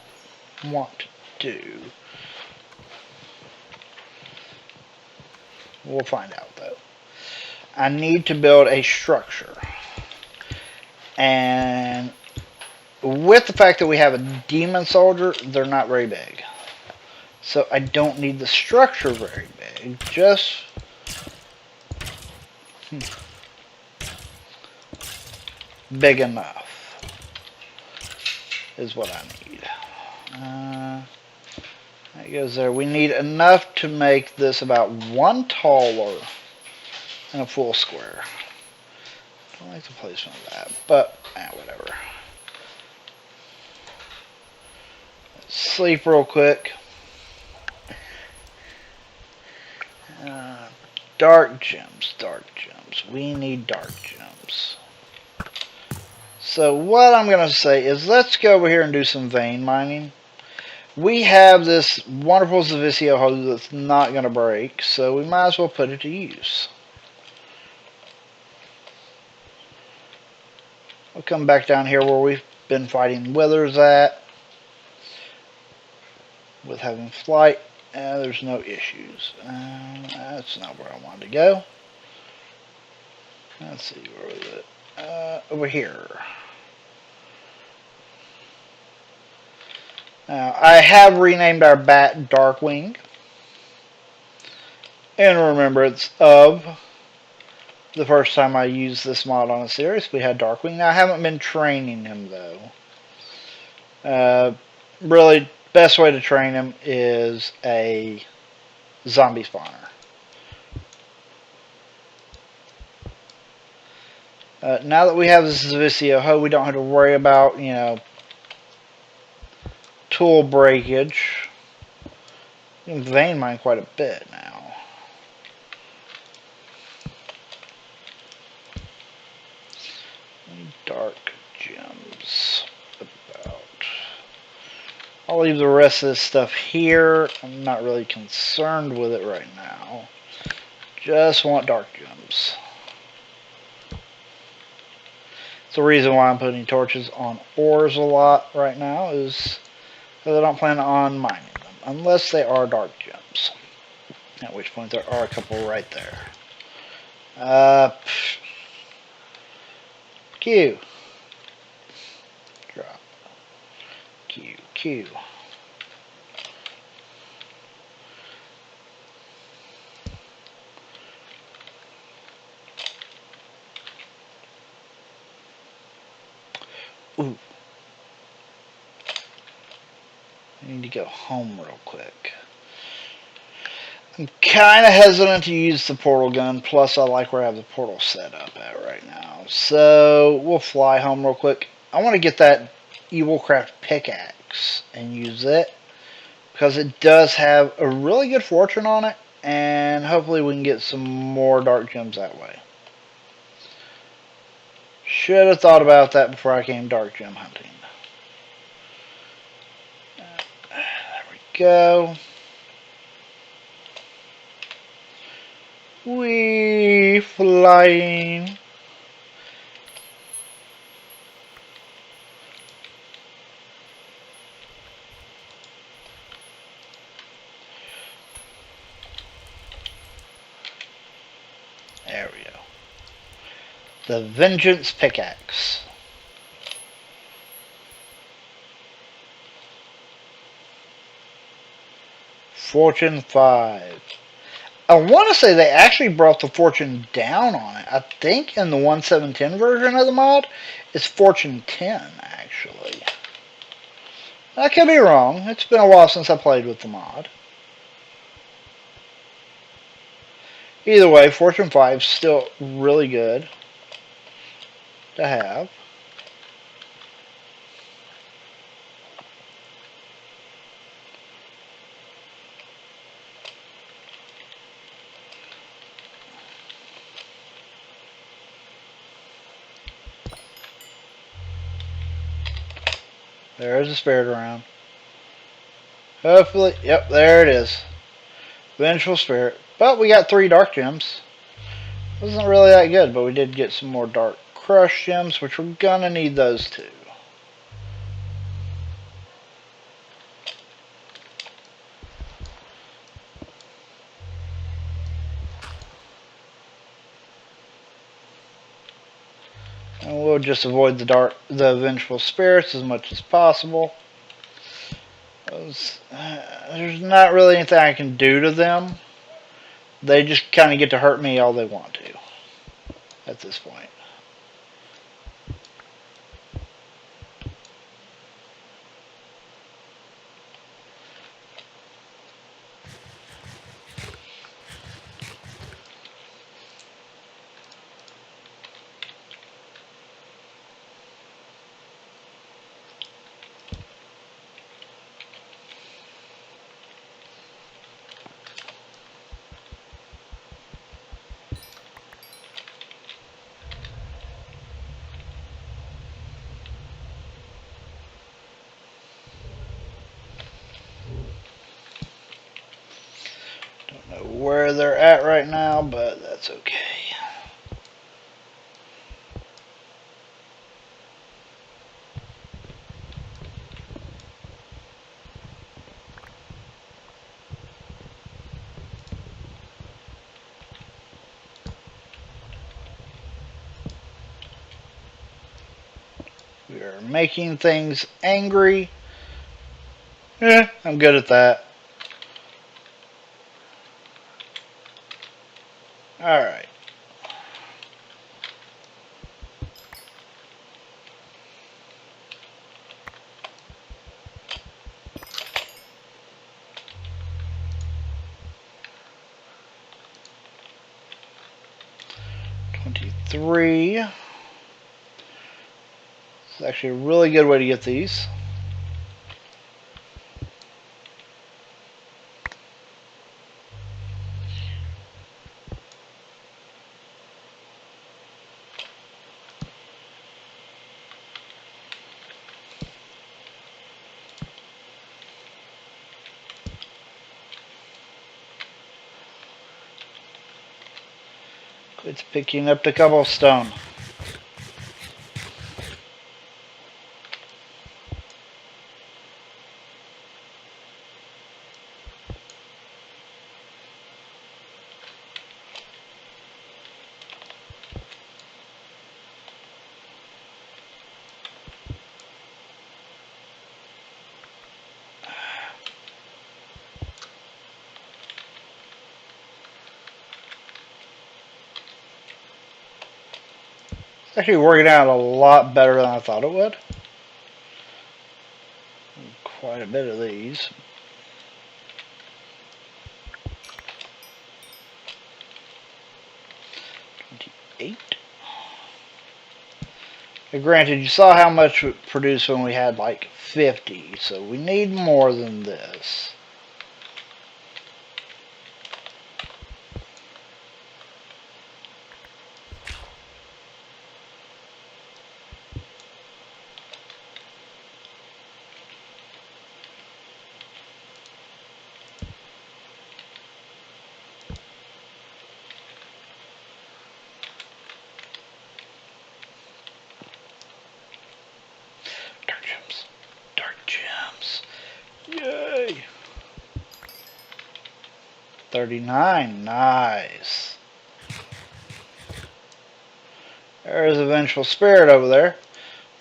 want to do. We'll find out, though. I need to build a structure. And with the fact that we have a demon soldier, they're not very big. So I don't need the structure very big. Just big enough is what I need. That goes there. We need enough to make this about 1 taller and a full square. Don't like the placement of that, but whatever. Let's sleep real quick. Dark gems, dark gems. We need dark gems. So what I'm going to say is let's go over here and do some vein mining. We have this wonderful Zavisio hose that's not going to break, so we might as well put it to use. We'll come back down here where we've been fighting withers at. With having flight, there's no issues. That's not where I wanted to go. Let's see, where was it? Over here. Now, I have renamed our bat Darkwing in remembrance of the first time I used this mod on a series. We had Darkwing. Now, I haven't been training him, though. Really, best way to train him is a zombie spawner. Now that we have this Zavisio hoe, we don't have to worry about, tool breakage. You can vein mine quite a bit now. Dark gems. I'll leave the rest of this stuff here. I'm not really concerned with it right now. Just want dark gems. It's the reason why I'm putting torches on ores a lot right now, is because I don't plan on mining them, unless they are dark gems. At which point there are a couple right there. Q. Drop. Q. Q. Ooh. I need to go home real quick. I'm kind of hesitant to use the portal gun, plus I like where I have the portal set up at right now. So, we'll fly home real quick. I want to get that Evilcraft pickaxe and use it, because it does have a really good fortune on it, and hopefully we can get some more dark gems that way. Should have thought about that before I came dark gem hunting. There we go. We flying. There we go. The Vengeance Pickaxe. Fortune 5. I want to say they actually brought the fortune down on it. I think in the 1.7.10 version of the mod, it's fortune 10, actually. I could be wrong. It's been a while since I played with the mod. Either way, fortune 5 is still really good to have. There's a spirit around. Hopefully, yep, there it is. Vengeful Spirit. But we got 3 dark gems. Wasn't really that good, but we did get some more dark crush gems, which we're gonna need those too. And we'll just avoid the Vengeful Spirits as much as possible. There's not really anything I can do to them. They just kind of get to hurt me all they want to at this point. Don't know where they're at right now, but that's okay. We are making things angry. I'm good at that. Alright. Three. It's actually a really good way to get these. It's picking up the cobblestone. It's actually working out a lot better than I thought it would. Quite a bit of these. $28. Now, granted, you saw how much it produced when we had like 50, so we need more than this. Dark gems. Dark gems. Yay! 39. Nice. There's a vengeful spirit over there.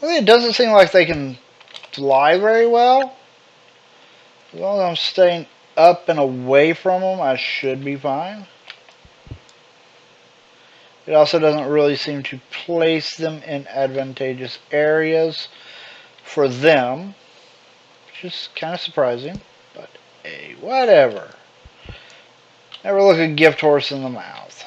Well, it doesn't seem like they can fly very well. As long as I'm staying up and away from them, I should be fine. It also doesn't really seem to place them in advantageous areas for them, which is kind of surprising, but hey, whatever. Never look a gift horse in the mouth.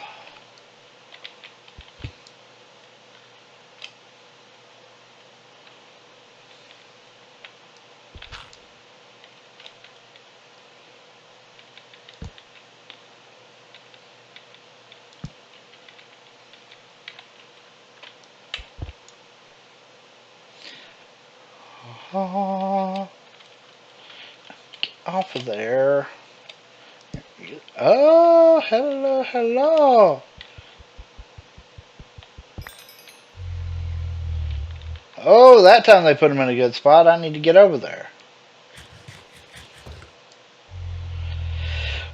Oh, get off of there. Oh, hello, hello. Oh, that time they put him in a good spot. I need to get over there.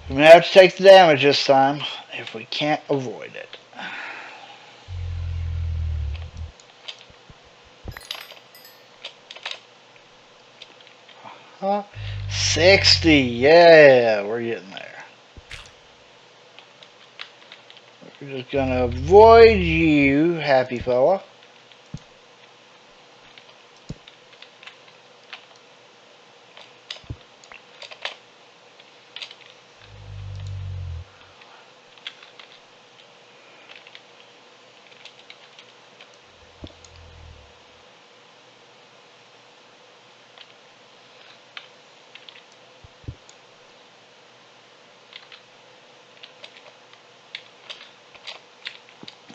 We may have to take the damage this time if we can't avoid it. 60, yeah, we're getting there. We're just gonna avoid you, happy fella.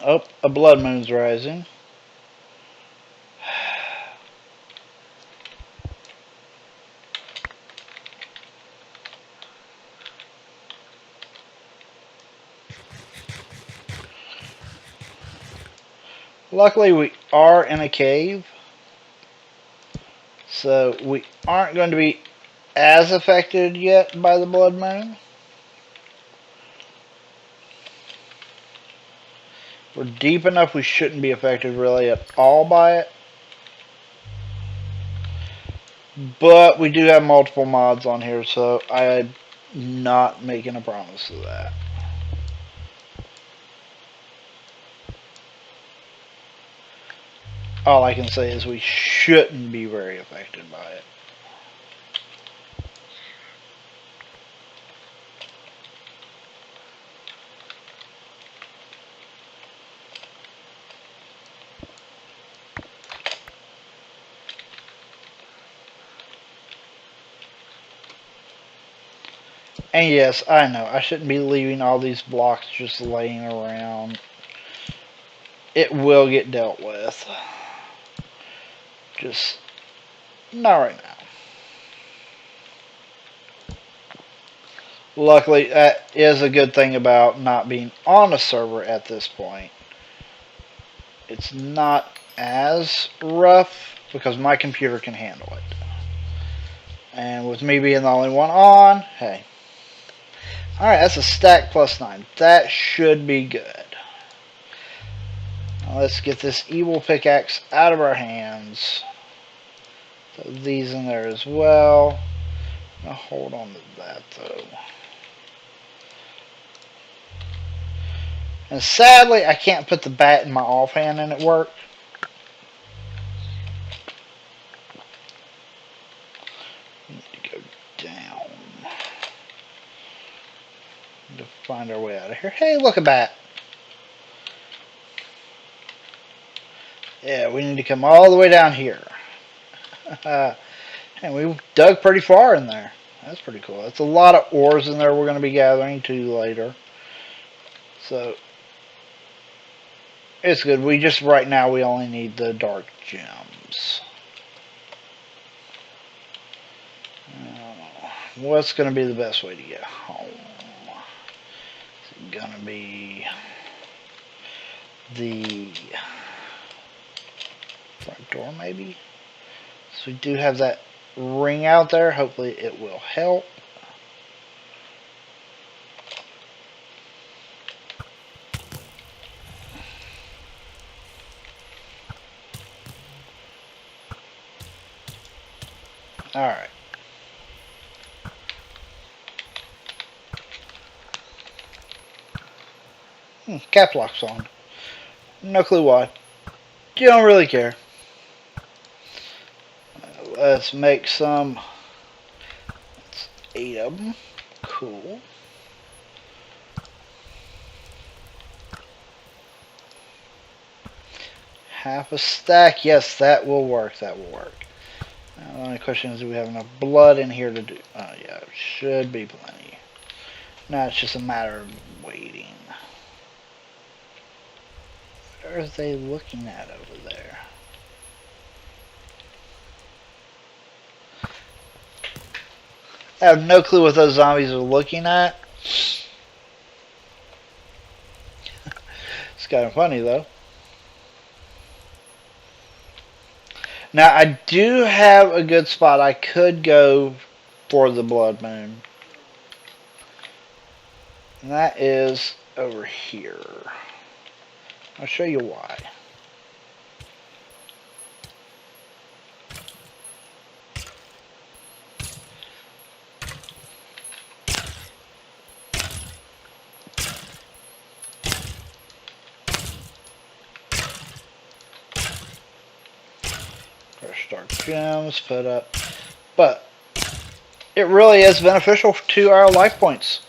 Oh, a blood moon's rising. Luckily, we are in a cave, so we aren't going to be as affected yet by the blood moon. We're deep enough we shouldn't be affected really at all by it. But we do have multiple mods on here, so I'm not making a promise of that. All I can say is we shouldn't be very affected by it. And yes, I know, I shouldn't be leaving all these blocks just laying around. It will get dealt with. Just not right now. Luckily, that is a good thing about not being on a server at this point. It's not as rough because my computer can handle it. And with me being the only one on, hey. Alright, that's a stack plus 9. That should be good. Now let's get this evil pickaxe out of our hands. Throw these in there as well. Now hold on to that though. And sadly, I can't put the bat in my offhand and it work. We need to go down. Need to find our way out of here. Hey, look, a bat. Yeah, we need to come all the way down here. And we dug pretty far in there. That's pretty cool. That's a lot of ores in there we're going to be gathering to later. So, it's good. We just, right now, we only need the dark gems. What's going to be the best way to get home? Is it going to be the front door, maybe? So we do have that ring out there. Hopefully it will help. Alright. Cap lock's on. No clue why. You don't really care. Let's make some. That's 8 of them. Cool. Half a stack. Yes, that will work. That will work. Now, the only question is, do we have enough blood in here to do? Oh, yeah, it should be plenty. Now it's just a matter of waiting. What are they looking at over there? I have no clue what those zombies are looking at. It's kind of funny, though. Now, I do have a good spot. I could go for the blood moon. And that is over here. I'll show you why. Dark gems put up, but it really is beneficial to our life points.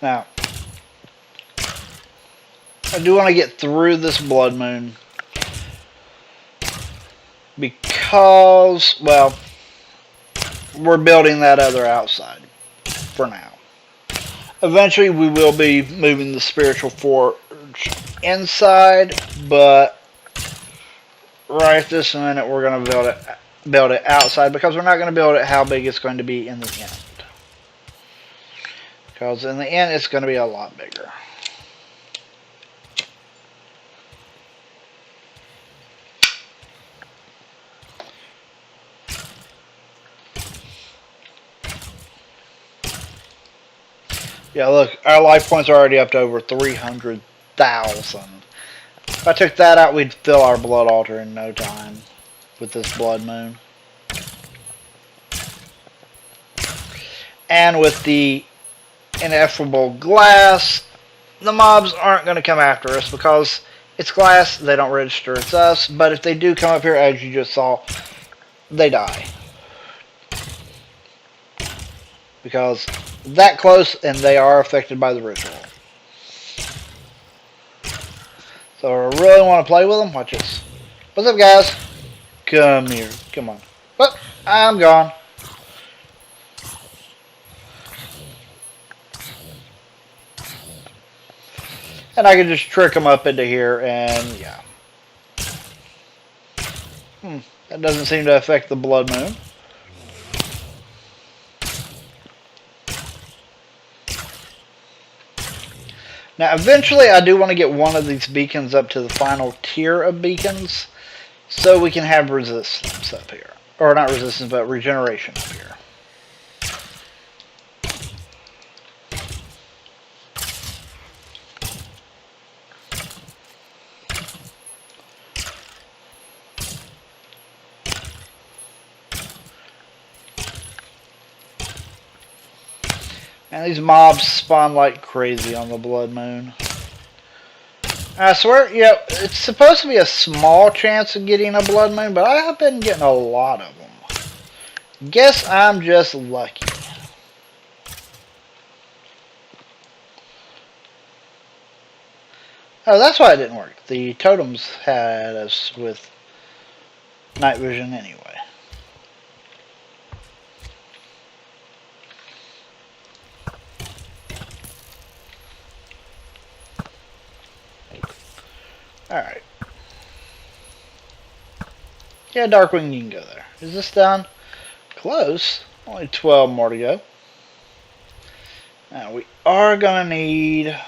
Now, I do want to get through this blood moon because, well, we're building that other outside for now. Eventually we will be moving the spiritual forge inside, but right this minute we're going to build it outside because we're not going to build it how big it's going to be in the end. Because in the end it's going to be a lot bigger. Yeah, look, our life points are already up to over 300,000. If I took that out, we'd fill our blood altar in no time with this blood moon. And with the ineffable glass, the mobs aren't going to come after us because it's glass, they don't register it's us, but if they do come up here, as you just saw, they die. Because that close and they are affected by the ritual. So I really want to play with them. Watch this. What's up, guys? Come here. Come on. Oh, I'm gone. And I can just trick them up into here, and yeah. That doesn't seem to affect the blood moon. Now, eventually, I do want to get one of these beacons up to the final tier of beacons, so we can have resistance up here. Or not resistance, but regeneration up here. And these mobs spawn like crazy on the blood moon. I swear, yeah, it's supposed to be a small chance of getting a blood moon, but I have been getting a lot of them. Guess I'm just lucky. Oh, that's why it didn't work. The totems had us with night vision anyway. Alright. Yeah, Darkwing, you can go there. Is this done? Close. Only 12 more to go. Now, we are going to need...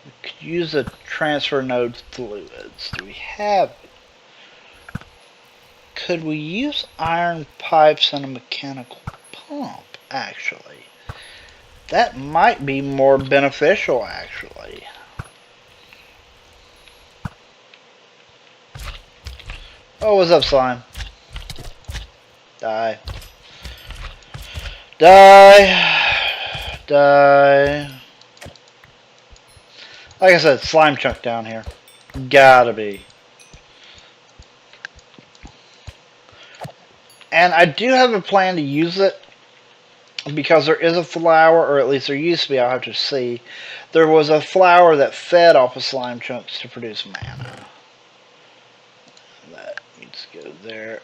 We could use a transfer node fluids. Do we have it? Could we use iron pipes and a mechanical pump, actually? That might be more beneficial, actually. Oh, what's up, slime? Die. Die. Die. Like I said, slime chunk down here. Gotta be. And I do have a plan to use it, because there is a flower, or at least there used to be, I'll have to see. There was a flower that fed off of slime chunks to produce mana. That needs to go there.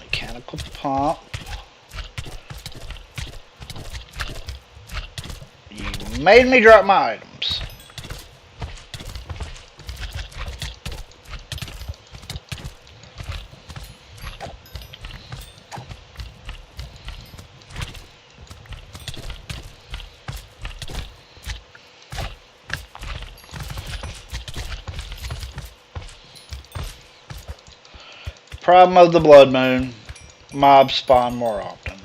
Mechanical pump. You made me drop my items. Problem of the blood moon. Mobs spawn more often.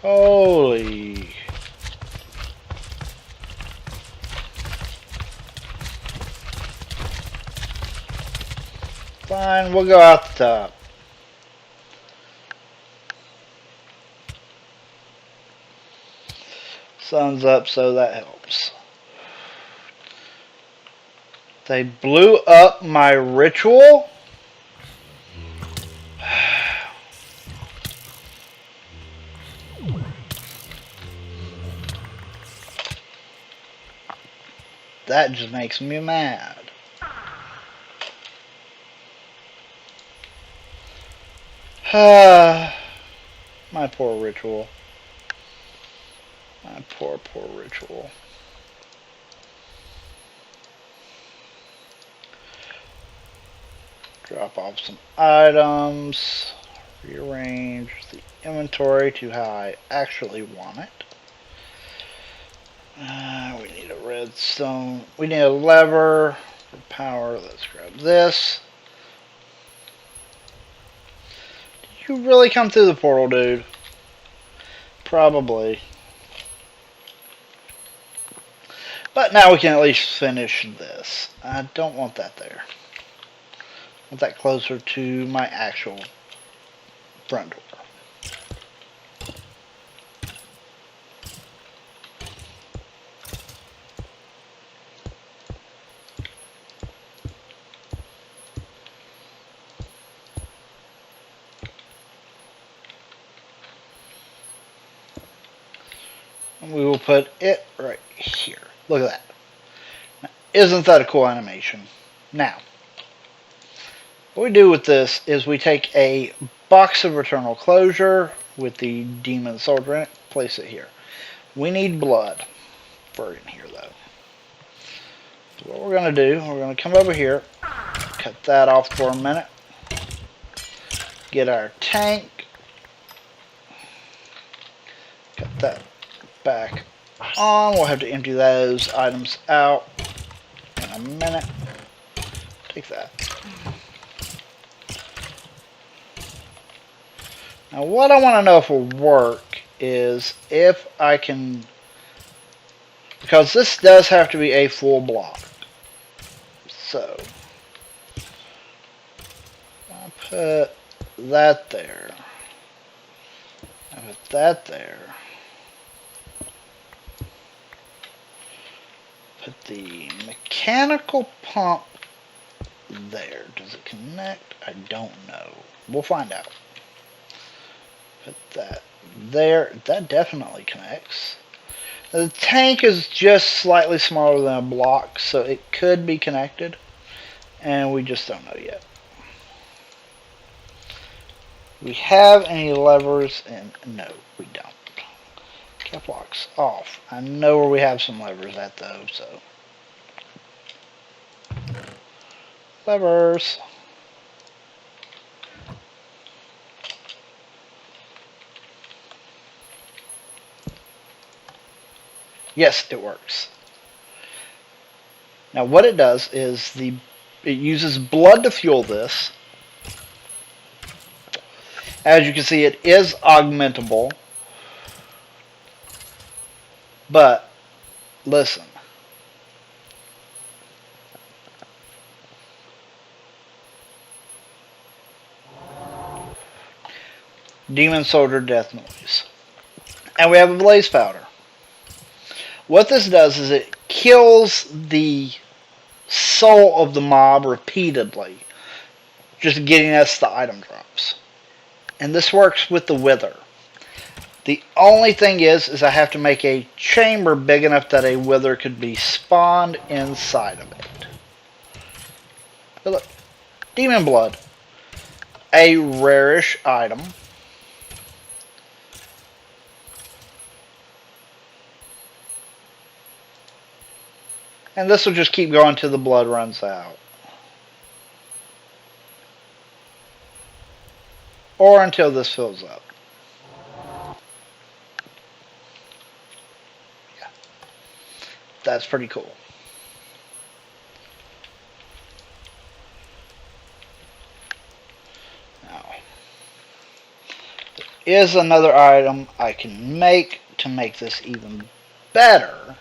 Holy. Fine, we'll go out the top. Sun's up, so that helps. They blew up my ritual? That just makes me mad. My poor ritual. My poor ritual. Drop off some items. Rearrange the inventory to how I actually want it. We need a redstone. We need a lever for power. Let's grab this. Did you really come through the portal, dude? Probably. But now we can at least finish this. I don't want that there. I want that closer to my actual front door. And we will put it right here. Look at that. Now, isn't that a cool animation? Now, what we do with this is we take a box of Eternal Closure with the Demon Soldier in it, place it here. We need blood for in here though. So what we're going to do, we're going to come over here, cut that off for a minute, get our tank, cut that back on. We'll have to empty those items out in a minute. Take that. Now what I want to know if will work is if I can, because this does have to be a full block. So I'll put that there. I'll put that there. Put the mechanical pump there. Does it connect? I don't know. We'll find out. Put that there. That definitely connects. The tank is just slightly smaller than a block, so it could be connected, and we just don't know yet. We have any levers? And no, we don't. Cap locks off. I know where we have some levers at though, so levers. Yes, it works. Now what it does is it uses blood to fuel this. As you can see, it is augmentable. But listen. Demon Soldier death noise. And we have a blaze powder. What this does is it kills the soul of the mob repeatedly, just getting us the item drops. And this works with the wither. The only thing is I have to make a chamber big enough that a wither could be spawned inside of it. But look, demon blood, a rarish item. And this will just keep going till the blood runs out. Or until this fills up. Yeah. That's pretty cool. Now, there is another item I can make to make this even better.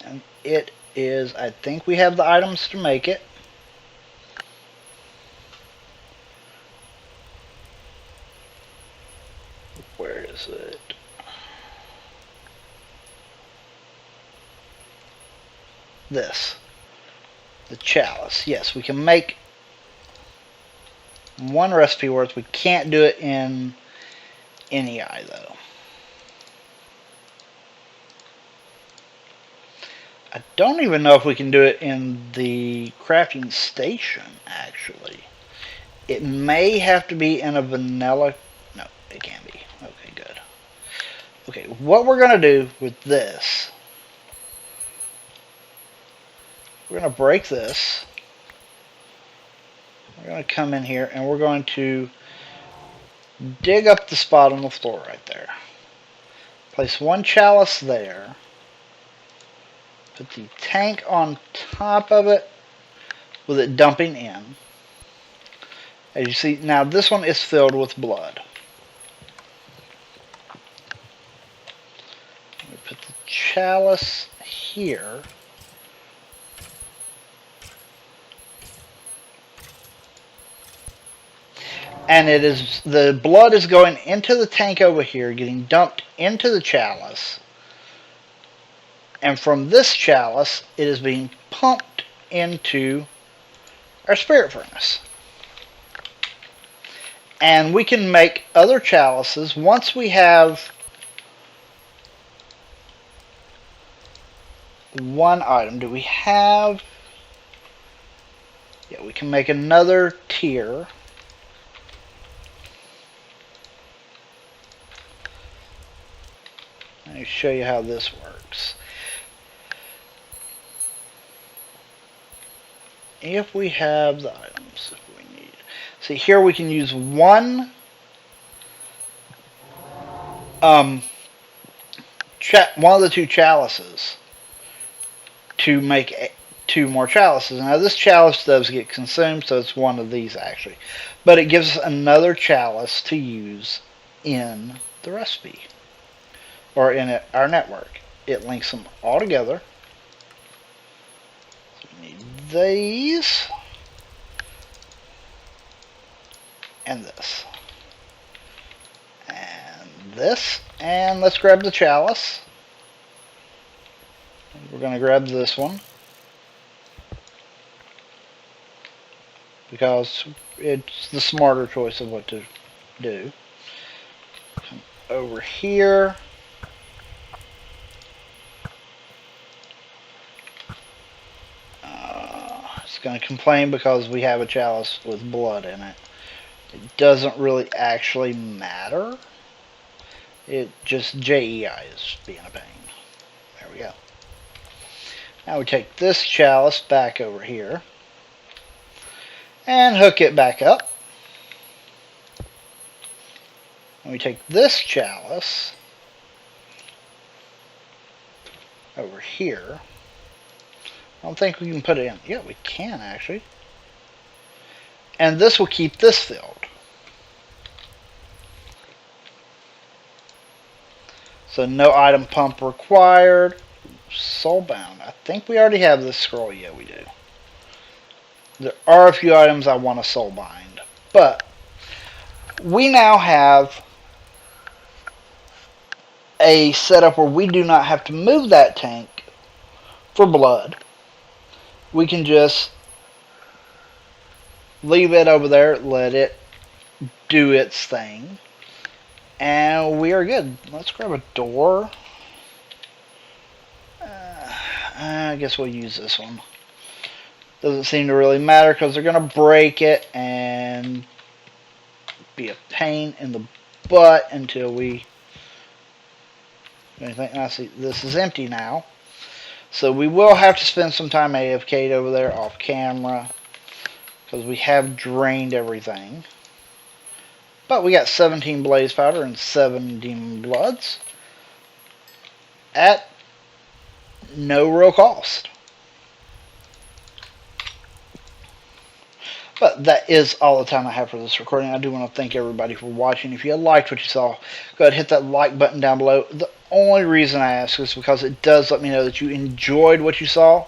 And it is, I think we have the items to make it. Where is it? This. The chalice. Yes, we can make one recipe worth. We can't do it in any eye though. I don't even know if we can do it in the crafting station, actually. It may have to be in a vanilla... No, it can be. Okay, good. Okay, what we're going to do with this... We're going to break this. We're going to come in here and we're going to dig up the spot on the floor right there. Place one chalice there. Put the tank on top of it with it dumping in. As you see, now this one is filled with blood. We put the chalice here. And it is, the blood is going into the tank over here, getting dumped into the chalice. And from this chalice, it is being pumped into our spirit furnace. And we can make other chalices once we have one item. Do we have... Yeah, we can make another tier. Let me show you how this works. If we have the items, if we need. See, here we can use one one of the two chalices to make two more chalices. Now this chalice does get consumed, so it's one of these actually. But it gives us another chalice to use in the recipe, or in our network. It links them all together. So we need these, and this, and this, and let's grab the chalice. We're going to grab this one because it's the smarter choice of what to do. Come over here. It's going to complain because we have a chalice with blood in it. It doesn't really actually matter. It just JEI is being a pain. There we go. Now we take this chalice back over here and hook it back up. And we take this chalice over here. I don't think we can put it in. Yeah, we can actually. And this will keep this filled. So no item pump required. Soulbound. I think we already have this scroll. Yeah, we do. There are a few items I want to soulbind. But we now have a setup where we do not have to move that tank for blood. We can just leave it over there, let it do its thing, and we are good. Let's grab a door. I guess we'll use this one. Doesn't seem to really matter because they're going to break it and be a pain in the butt until we... I see this is empty now. So we will have to spend some time AFK'd over there off camera because we have drained everything. But we got 17 blaze powder and 7 demon bloods at no real cost. But that is all the time I have for this recording. I do want to thank everybody for watching. If you liked what you saw, go ahead and hit that like button down below. The only reason I ask is because it does let me know that you enjoyed what you saw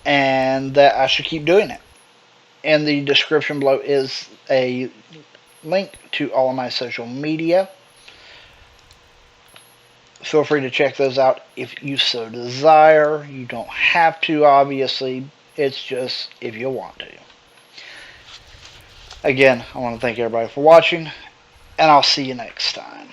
and that I should keep doing it. In the description below is a link to all of my social media. Feel free to check those out if you so desire. You don't have to, obviously. It's just if you want to. Again, I want to thank everybody for watching, and I'll see you next time.